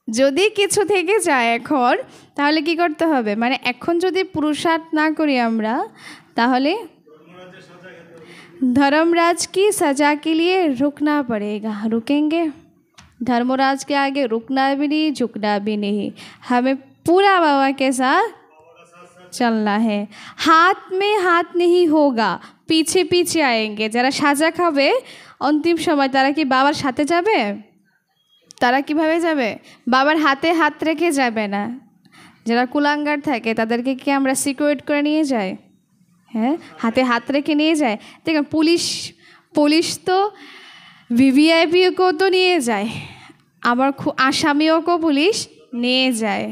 যদি কিছু থেকে যায় এখন তাহলে কি করতে হবে? মানে এখন যদি পুরুষার্থ না করি আমরা তাহলে धर्मराज की सजा के लिए रुकना पड़ेगा। रुकेंगे? धर्मराज के आगे रुकना भी नहीं, झुकना भी नहीं, हमें पूरा बाबा के साथ चलना है। हाथ में हाथ नहीं होगा, पीछे पीछे आएंगे। যারা সাজা খাবে অন্তিম সময় তারা কি বাবার সাথে যাবে? তারা কিভাবে যাবে? বাবার হাতে হাত রেখে যাবে না। যারা কুলাঙ্গার থাকে তাদেরকে কি আমরা সিকিউরিট করে নিয়ে যাই? হ্যাঁ, হাতে হাত রেখে নিয়ে যায়। দেখুন পুলিশ তো ভিভিআইপিও তো নিয়ে যায়, আবার আসামিওকেও পুলিশ নিয়ে যায়।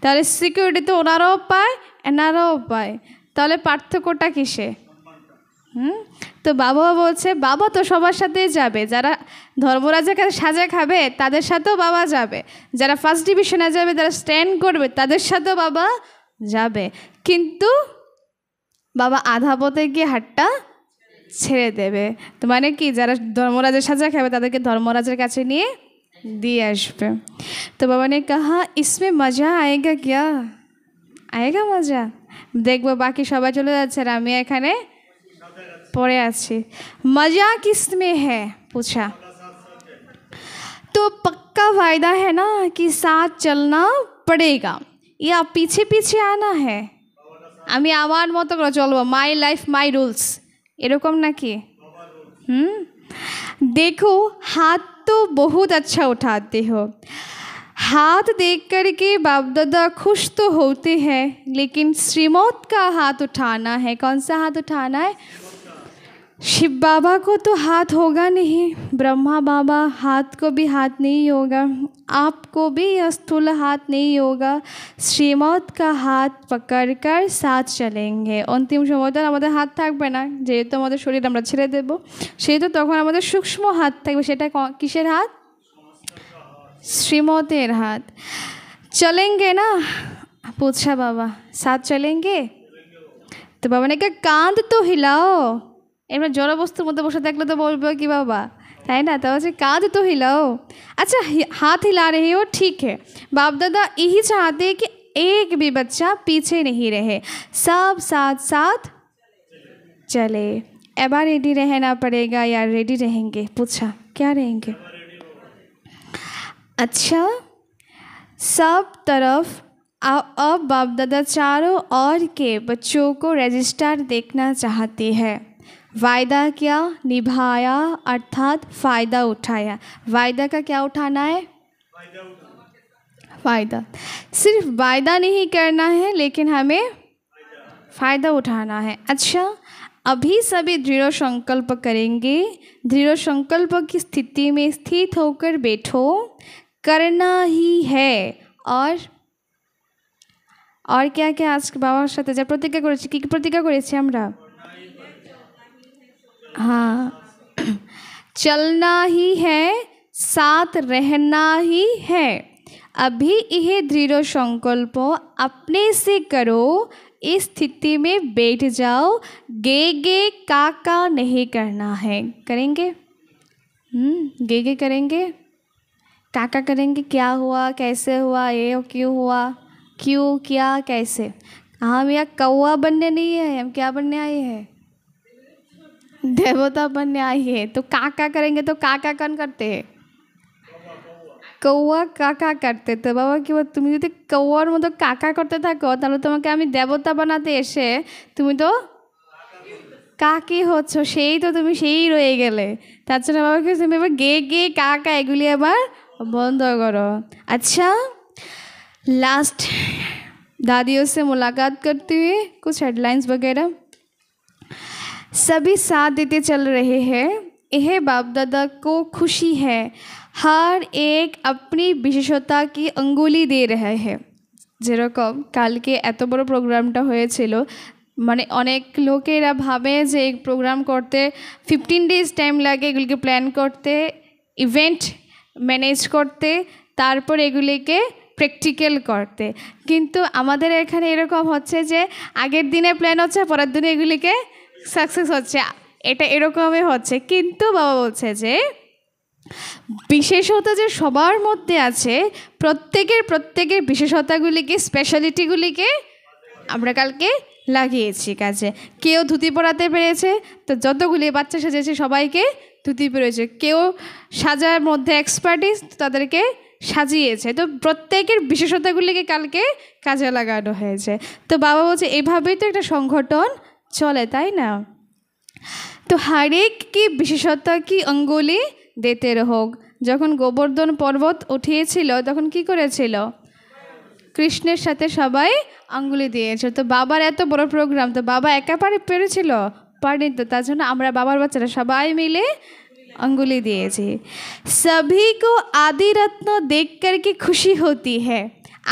তাহলে সিকিউরিটি তো ওনারাও পায়, এনারাও পায়। তাহলে পার্থক্যটা কিসে? তো বাবা বলছে বাবা তো সবার সাথেই যাবে। যারা ধর্মরাজের কাছে সাজা খাবে তাদের সাথেও বাবা যাবে, যারা ফার্স্ট ডিভিশনে যাবে, যারা স্ট্যান্ড করবে তাদের সাথেও বাবা যাবে। কিন্তু বাবা আধা পথে গিয়ে হাতটা ছেড়ে দেবে। তো মানে কি, যারা ধর্মরাজের সাজা খাবে তাদেরকে ধর্মরাজের কাছে নিয়ে দিয়ে আসবে। তো বাবা ने कहा इसमें मज़ा आएगा क्या? आएगा मज़ा? দেখবো বাকি সবাই চলে যাচ্ছে আর আমি এখানে পড়ে আছি। मज़ा किसमें है? पूछा। तो पक्का वायदा है ना कि साथ चलना पड़ेगा या पीछे पीछे आना है? আমি আমার মতো করে চলবো, মাই লাইফ মাই রুলস, এরকম নাকি? देखो हाथ तो बहुत अच्छा उठाते हो। हाथ देख कर के बाप दादा खुश तो होते हैं, लेकिन श्रीमौत का हाथ उठाना है। कौन सा हाथ उठाना है? शिव बाबा को तो हाथ होगा नहीं, ब्रह्मा बाबा हाथ को भी हाथ नहीं होगा, आपको भी स्थूल हाथ नहीं होगा। श्रीमौत का हाथ पकड़कर साथ चलेंगे। अंतिम समय तो हमारे हाथ থাকবে না, যেহেতু আমাদের শরীর আমরা ছেড়ে দেব, সেহেতু তখন আমাদের সূক্ষ্ম হাত থাকবে। সেটা কিসের হাত? শ্রীমতের হাত। चलेंगे ना? पूछा बाबा। साथ चलेंगे? तो बाबा ने कहा कांध तो हिलाओ। এবার জড়বস্তুর মধ্যে বসে থাকলে তো বলবে কি বাবা, তাই না? তো বলছে कांध तो हिलाओ। अच्छा हाथ हिला रहे हो, ठीक है। बाप दादा यही चाहते हैं कि एक भी बच्चा पीछे नहीं रहे, सब साथ साथ चले। एबार रेडी रहना पड़ेगा या रेडी रहेंगे? पूछा। क्या रहेंगे? अच्छा सब तरफ अब बाप दादा चारों ओर के बच्चों को रजिस्टर देखना चाहते हैं। वायदा क्या निभाया अर्थात फ़ायदा उठाया। वायदा का क्या उठाना है? फ़ायदा। सिर्फ वायदा नहीं करना है, लेकिन हमें फ़ायदा उठाना है। अच्छा अभी सभी दृढ़ संकल्प करेंगे। दृढ़ संकल्प की स्थिति में स्थित होकर बैठो, करना ही है। और क्या क्या आज बाबार साथे जा प्रतिज्ञा करेছি, কি प्रतिज्ञा করেছি আমরা? हाँ चलना ही है, साथ रहना ही है। अभी यह दृढ़ संकल्प अपने से करो, इस स्थिति में बैठ जाओ। गे गे का नहीं करना है। करेंगे? गे गे करेंगे? काका करेंगे? क्या हुआ, कैसे हुआ, ये क्यों हुआ, क्यों क्या कैसे? हम यहाँ कौवा बनने नहीं है, हम क्या बनने आए हैं? देवता बनने आई है। तो काका करेंगे तो काका कौन करते हैं? कौआ काका करते। तो बाबा কি বল, তুমি যদি কৌয়ার মতো কাকা করতে থাকো তাহলে তোমাকে আমি দেবতা বানাতে এসে তুমি তো কাকি হচ্ছ, সেই তো তুমি সেই রয়ে গেলে। তার জন্য বাবা কি তুমি এবার গে গে কাকা এগুলি আবার বন্ধ করো। अच्छा लास्ट दादियों से मुलाकात करते हुए कुछ हेडलाइंस वगैरह। सभी साथ देते चल रहे हैं, यह बाप दादा को खुशी है। हर एक अपनी विशेषता की अंगुली दे रहे हैं। যেরকম কালকে এত বড় প্রোগ্রামটা হয়েছিল, মানে অনেক লোকেরা ভাবে যে এই প্রোগ্রাম করতে 15 ডেজ টাইম লাগে, এগুলিকে প্ল্যান করতে, ইভেন্ট ম্যানেজ করতে, তারপর এগুলিকে প্র্যাকটিক্যাল করতে। কিন্তু আমাদের এখানে এরকম হচ্ছে যে আগের দিনে প্ল্যান হচ্ছে, পরের দিনে এগুলিকে সাকসেস হচ্ছে, এটা এরকমই হচ্ছে। কিন্তু বাবা বলছে যে বিশেষতা যে সবার মধ্যে আছে, প্রত্যেকের বিশেষতাগুলিকে, স্পেশালিটিগুলিকে আমরা কালকে লাগিয়েছি কাজে। কেউ ধুতি পরাতে পেরেছে, তো যতগুলি বাচ্চা সাজিয়েছে সবাইকে ধুতি পরেছে। কেউ সাজার মধ্যে এক্সপার্টিস, তাদেরকে সাজিয়েছে। তো প্রত্যেকের বিশেষতাগুলিকে কালকে কাজে লাগানো হয়েছে। তো বাবা বলছে এইভাবেই তো একটা সংগঠন চলে, তাই না? তো हर एक की विशेषता की अंगुली देते रहो। যখন গোবর্ধন পর্বত উঠিয়েছিল তখন কি করেছিল? কৃষ্ণের সাথে সবাই আঙ্গুলি দিয়েছে। তো বাবার এত বড় প্রোগ্রাম, তো বাবা একা পেরেছিল? পারেনি। তো তার জন্য আমরা বাবার বাচ্চারা সবাই মিলে अंगुली दिएছি। सभी को आदि रत्न देख कर के खुशी होती है।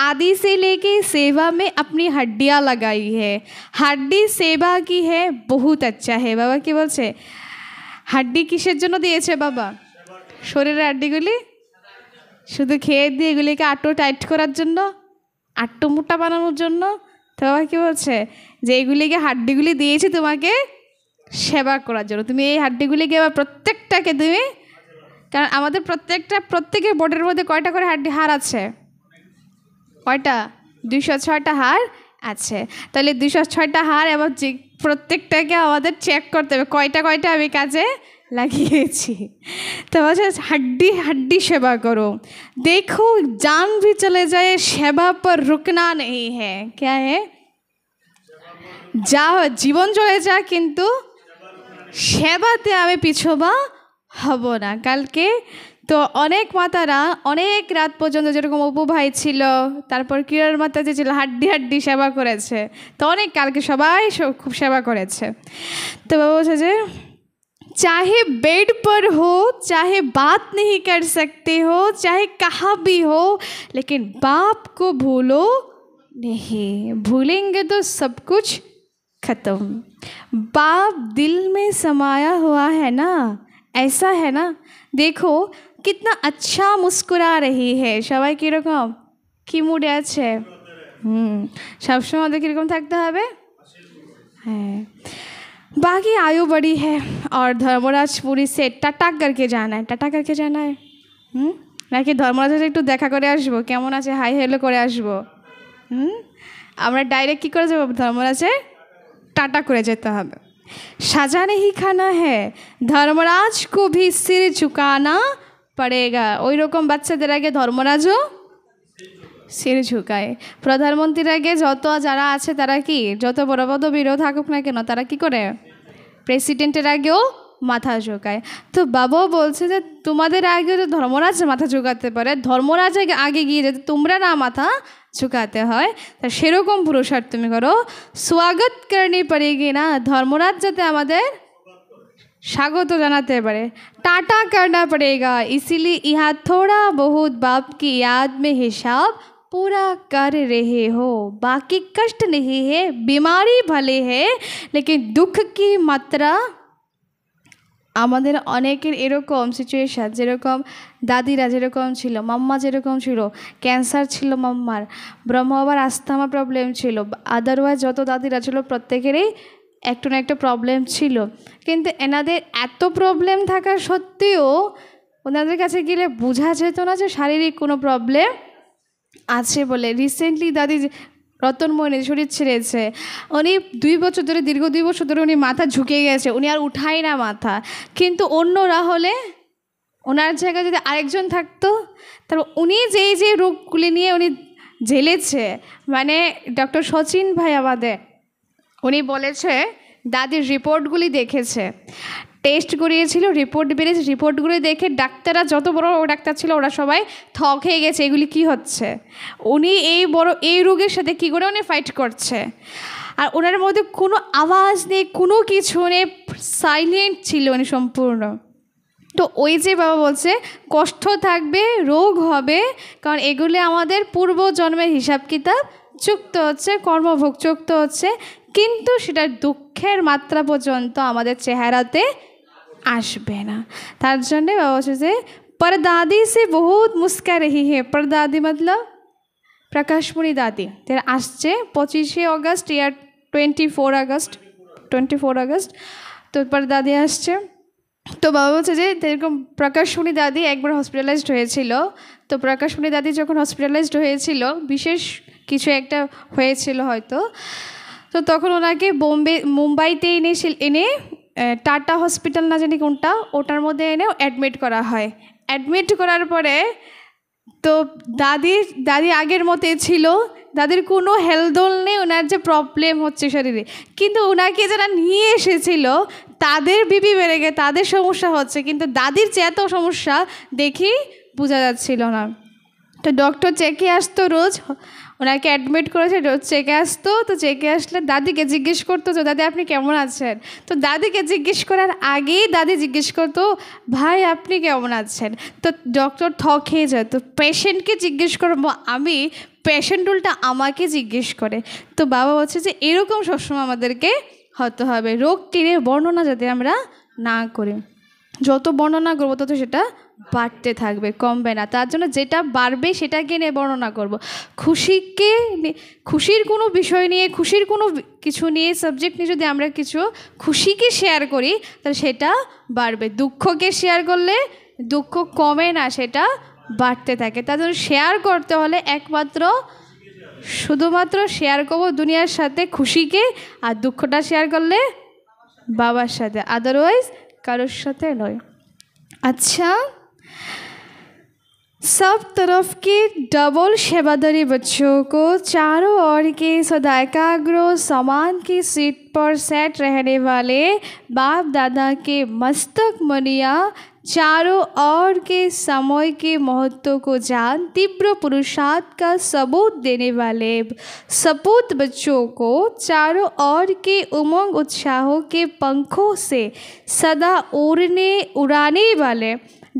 आदि से लेके सेवा में अपनी हड्डियाँ लगाई है। हड्डी सेवा की है, बहुत अच्छा है। बाबा কি বলছে? হাড্ডি কিসের জন্য দিয়েছে বাবা? শরীরের হাড্ডিগুলি শুধু খেয়ে দিয়ে এগুলিকে আট্টু টাইট করার জন্য, আট্টু মোটা বানানোর জন্য। তো বাবা কি বলছে? যে এগুলিকে হাড্ডিগুলি দিয়েছি তোমাকে সেবা করার জন্য। তুমি এই হাড্ডিগুলিকে এবার প্রত্যেকটাকে তুমি কারণ আমাদের প্রত্যেকের বডির মধ্যে কয়টা করে হাড় আছে? কয়টা? 206টা হাড় আছে। তাহলে 206টা হাড় এবং প্রত্যেকটাকে আমাদের চেক করতে হবে কয়টা আমি কাজে লাগিয়েছি। तो हड्डी हड्डी सेवा करो। देखो जान भी चले जाए सेवा पर रुकना नहीं है। क्या है? जा जीवन चले जा किंतु सेवाते आमी पिछुबा हबो ना। কালকে তো অনেক মাতারা অনেক রাত পর্যন্ত যেরকম অপু ভাই ছিল, তারপর কিরণ মাতা যে ছিল হাড্ডি হাড্ডি সেবা করেছে, তো অনেক কালকে সবাই খুব সেবা করেছে। তো বাবা বলছে যে चाहे बेड पर हो, चाहे बात नहीं कर सकते हो, चाहे कहाँ भी हो, लेकिन बाप को भूलो नहीं। भूलेंगे तो सब कुछ खत्म। बाप दिल में समाया हुआ है ना, ऐसा है ना। देखो कितना अच्छा मुस्कुरा रही है। सबाई किरकम कि मुडे आछे? सब समय আমাদের কিরকম থাকতে হবে? হ্যাঁ। बाकी आयु बड़ी है और धर्मराजपुरी से टाटा करके जाना है। टाटा करके जाना है নাকি ধর্মরাজের একটু দেখা করে আসবো, কেমন আছে হাই হেলো করে আসবো? আমরা ডাইরেক্ট কী করে যাবো? ধর্মরাজে টাটা করে যেতে হবে। সাজা नहीं खाना है, ধর্মরাজ को भी सिर झुकाना पड़ेगा। ওই রকম বাচ্চাদের আগে ধর্মরাজও সির ঝুঁকায়। প্রধানমন্ত্রীর আগে যত যারা আছে তারা কি, যত বড় পদবীরও থাকুক না কেন, তারা কি করে? প্রেসিডেন্টের আগেও মাথা ঝুঁকায়। তো বাবাও বলছে যে তোমাদের আগে তো ধর্মরাজ মাথা ঝুঁকাতে পারে, ধর্মরাজ আগে গিয়ে যাতে তোমরা না মাথা ঝুঁকাতে হয়, তা সেরকম পুরুষার্থ তুমি করো। স্বাগত করনি পড়েগি না, ধর্মরাজ যাতে আমাদের स्वागत जानाते पारे। टाटा करना पड़ेगा, इसीलिए यहाँ थोड़ा बहुत बाप की याद में हिसाब पूरा कर रहे हो। बाकी कष्ट नहीं है, बीमारी भले है, लेकिन दुख की मात्रा আমাদের অনেকের এরকম সিচুয়েশন, যেরকম দাদিরা যেরকম ছিল, মাম্মা যেরকম ছিল, ক্যান্সার ছিল মাম্মার, ব্রহ্ম আবার আস্থামা প্রবলেম ছিল, আদারওয়াইজ যত দাদিরা ছিল প্রত্যেকেরই একটু না একটা প্রবলেম ছিল। কিন্তু এনাদের এত প্রবলেম থাকা সত্ত্বেও ওনাদের কাছে গেলে বোঝা যেত না যে শারীরিক কোনো প্রবলেম আছে বলে। রিসেন্টলি দাদি রতনমণি শরীর ছেড়েছে, উনি 2 বছর ধরে, দীর্ঘ 2 বছর ধরে উনি মাথা ঝুঁকে গেছে, উনি আর উঠায় না মাথা। কিন্তু অন্যরা হলে, ওনার জায়গায় যদি আরেকজন থাকতো, তারপর উনি যে রোগগুলি নিয়ে উনি ঝেলেছে, মানে ডক্টর সচিন ভাই আমাদের, উনি বলেছে দাদির রিপোর্টগুলি দেখেছে, টেস্ট করিয়েছিল, রিপোর্ট বেরিয়েছে, রিপোর্টগুলি দেখে ডাক্তাররা, যত বড় ডাক্তার ছিল ওরা সবাই থক হয়ে গেছে, এগুলি কি হচ্ছে, উনি এই রোগের সাথে কী করে উনি ফাইট করছে। আর ওনার মধ্যে কোনো আওয়াজ নেই, কোনো কিছু নেই, সাইলেন্ট ছিল উনি সম্পূর্ণ। তো ওই যে বাবা বলছে কষ্ট থাকবে, রোগ হবে, কারণ এগুলি আমাদের পূর্বজন্মের হিসাব কিতাব যুক্ত হচ্ছে, কর্মভোগ যুক্ত হচ্ছে, কিন্তু সেটা দুঃখের মাত্রা পর্যন্ত আমাদের চেহারাতে আসবে না। তার জন্যে বাবা বলছে যে परदादी से बहुत मुस्का रही है। परदादी मतलब प्रकाशमणि दादी। तेरा আসছে 25 অগস্ট या 24 আগস্ট তো परदादी আসছে। তো বাবা বলছে যে এরকম প্রকাশমণি দাদি একবার হসপিটালাইজড হয়েছিল। তো প্রকাশমণি দাদি যখন হসপিটালাইজড হয়েছিল, বিশেষ কিছু একটা হয়েছিল হয়তো, তো তখন ওনাকে মুম্বাইতে এনে টাটা হসপিটাল না জানি কোনটা, ওটার মধ্যে এনে অ্যাডমিট করা হয়। অ্যাডমিট করার পরে তো দাদি আগের মতোই ছিল, দাদির কোনো হেলদোল নেই, ওনার যে প্রবলেম হচ্ছে শরীরে, কিন্তু ওনাকে যারা নিয়ে এসেছিল তাদের বিপি বেড়ে গিয়ে তাদের সমস্যা হচ্ছে, কিন্তু দাদির যে এত সমস্যা দেখি বোঝা যাচ্ছিল না। তো ডক্টর চেকে আসতো রোজ, ওনাকে অ্যাডমিট করেছে, রোজ চেকে আসতো। তো চেকে আসলে দাদিকে জিজ্ঞেস করতো যে দাদি আপনি কেমন আছেন। তো দাদিকে জিজ্ঞেস করার আগেই দাদি জিজ্ঞেস করতো ভাই আপনি কেমন আছেন। তো ডক্টর থক খেয়ে যায়, তো পেশেন্টকে জিজ্ঞেস করবো আমি, পেশেন্ট উল্টা আমাকে জিজ্ঞেস করে। তো বাবা বলছে যে এরকম সবসময় আমাদেরকে হতে হবে, রোগ টেনে বর্ণনা যাতে আমরা না করি। যত বর্ণনা করবো তত সেটা বাড়তে থাকবে, কমবে না। তার জন্য যেটা বাড়বে সেটাকে নিয়ে বর্ণনা করব। খুশির কোনো বিষয় নিয়ে, খুশির কোনো কিছু নিয়ে, সাবজেক্ট নিয়ে যদি আমরা কিছু খুশিকে শেয়ার করি তাহলে সেটা বাড়বে। দুঃখকে শেয়ার করলে দুঃখ কমে না, সেটা বাড়তে থাকে। তার জন্য শেয়ার করতে হলে একমাত্র শুধুমাত্র শেয়ার করবো দুনিয়ার সাথে খুশিকে, আর দুঃখটা শেয়ার করলে বাবার সাথে, আদারওয়াইজ কারোর সাথে নয়। अच्छा, सब तरफ के डबल सेवादारी बच्चों को चारों ओर के सदा एकाग्र सामान की सीट पर सेट रहने वाले बाप दादा के मस्तक मनिया चारों ओर के समय के महत्व को जान तीव्र पुरुषार्थ का सबूत देने वाले सपूत बच्चों को चारों ओर के उमंग उत्साहों के पंखों से सदा उड़ाने वाले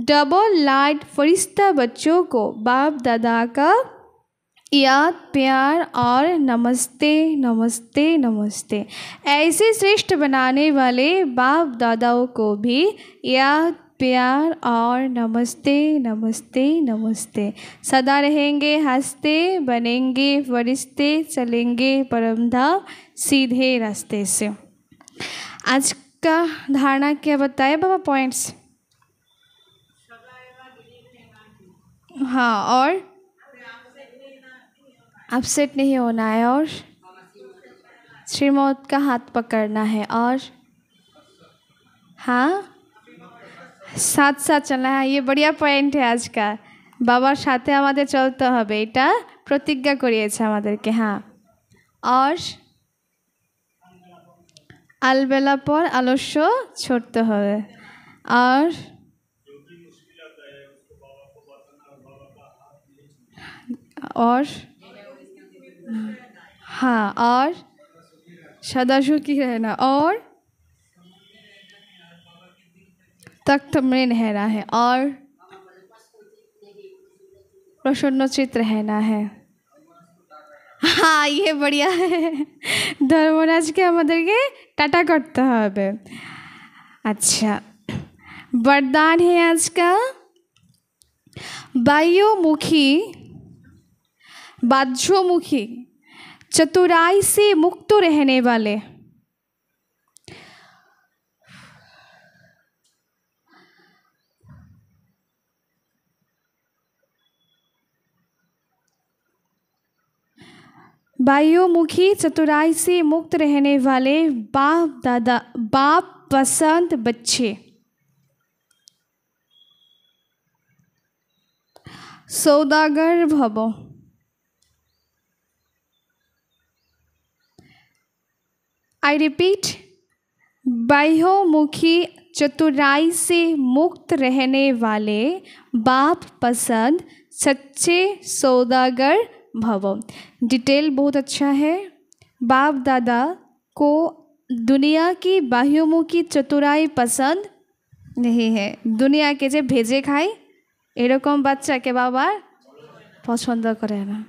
डबल लाइट फरिश्ता बच्चों को बाप दादा का याद प्यार और नमस्ते नमस्ते नमस्ते ऐसे श्रेष्ठ बनाने वाले बाप दादाओं को भी याद प्यार और नमस्ते नमस्ते नमस्ते। सदा रहेंगे हंसते, बनेंगे फरिश्ते, चलेंगे परमधाम सीधे रास्ते से। आज का धारणा क्या बताए बाबा पॉइंट्स? हाँ, और अपसेट नहीं होना है, और श्रीमौत का हाथ पकड़ना है, और हाँ साथ साथ चलना है। ये बढ़िया पॉइंट है आज का। बाबार साथे आमादेर चलते हबे, एटा प्रतिज्ञा करिएছে आमादेरके। हाँ, और आलबेला पर आलस्य छोड़ते हबे, और हाँ, और सदा सुखी रहना, और तख्त में रहना है, और प्रसन्न चित्त रहना है। हाँ, ये बढ़िया है। धर्मराज के आमादेरके टाटा करते हबे। अच्छा, वरदान है आज का बाह्यमुखी चतुराई से मुक्त रहने वाले बाह्यमुखी चतुराई से मुक्त रहने वाले बाप पसंद बच्चे सौदागर भव। आई रिपीट, बाह्यमुखी चतुराई से मुक्त रहने वाले बाप पसंद सच्चे सौदागर भव। डिटेल बहुत अच्छा है। बाप दादा को दुनिया की बाह्यमुखी चतुराई पसंद नहीं है। दुनिया के जे भेजे खाए एरकम बच्चा के बाबा पसंद करे ना।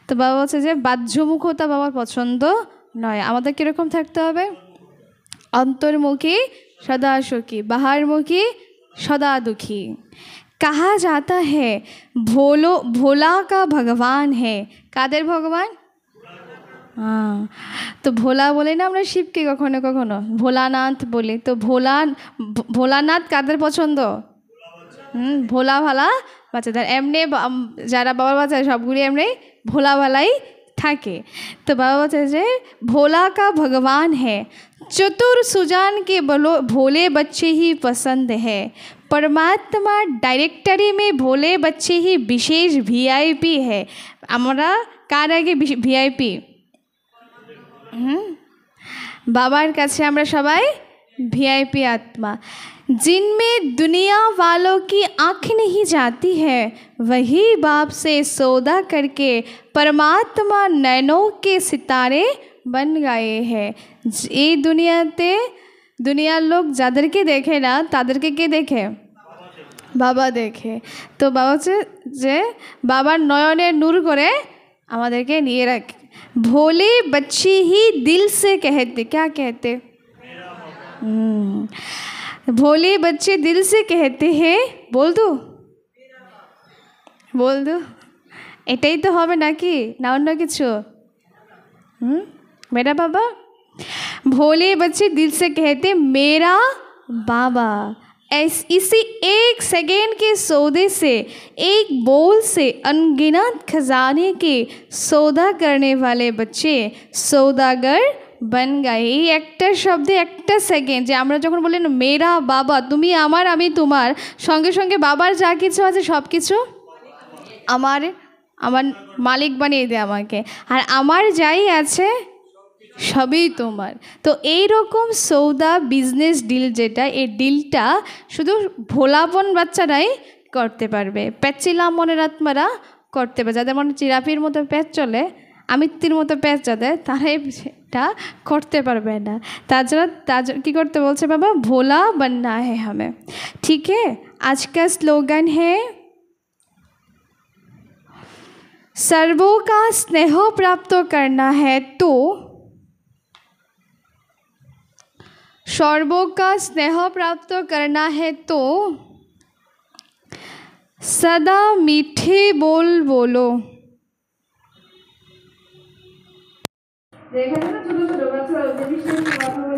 तो बाबा बोलছে যে বাহ্যমুখতা বাবার পছন্দ নয়। আমাদের কিরকম থাকতে হবে? अंतर्मुखी सदा सुखी, बाहरमुखी सदा दुखी। कहा जाता है भोला का भगवान है। कादेर भगवान? हाँ, तो भोला बोले ना আমরা শিবকে কখনো কখনো ভোলানাথ বলি। তো ভোলানাথ কাদের পছন্দ? ভোলা ভালা বাচ্চাদের। এমনি যারা বাবার বাচ্চা সবগুলি এমনি ভোলা ভালাই থাকে। তো বাবা বলছে যে भोला का भगवान है, चतुर सुजान के भोले बच्चे ही पसंद है। परमात्मा डायरेक्टरी में भोले बच्चे ही विशेष वीआईपी है। আমরা কার আগে ভিআইপি? बाबार काछे আমরা সবাই वीआईपी आत्मा। जिनमें दुनिया वालों की आँख नहीं जाती है, वही बाप से सौदा करके परमात्मा नैनों के सितारे बन गए हैं। ये दुनियाते दुनियार लोग যাদেরকে দেখে না তাদেরকে কে দেখে? बाबा देखे। तो बाबा যে বাবার নয়নের নূর করে আমাদেরকে নিয়ে রাখে। भोले बच्चे ही दिल से कहते, क्या कहते? भोले बच्चे दिल से कहते हैं, बोल दो এটাই তো হবে নাকি না অন্য কিছু? मेरा बाबा। भोले बच्चे दिल से कहते मेरा बाबा। इसी एक सेकेंड के सौदे से, एक बोल से अनगिनत खजाने के सौदा करने वाले बच्चे सौदागर बन गए। এই একটা শব্দে একটা সেকেন্ড, যে আমরা যখন বলি না মেরা বাবা, তুমি আমার আমি তোমার, সঙ্গে সঙ্গে বাবার যা কিছু আছে সব কিছু আমার আমার মালিক বানিয়ে দেয় আমাকে, আর আমার যাই আছে সবই তোমার। তো এই রকম সৌদা বিজনেস ডিল যেটা, এই ডিলটা শুধু ভোলাপন বাচ্চারাই করতে পারবে, প্যাচিলা মনের আত্মারা করতে পারবে। যাদের মনে চিরাপির মতো প্যাচ চলে, আমিত্তির মতো প্যাচ যাদের, তারাই সেটা করতে পারবে না। তাছাড়া কী করতে বলছে বাবা? ভোলা बनना है हमें। ठीक है, आज का स्लोगन है सर्वों का स्नेह प्राप्त करना है तो, सर्वों का स्नेह प्राप्त करना है तो सदा मीठे बोल बोलो। देखा ना छोटो छोटो बाচ্চারা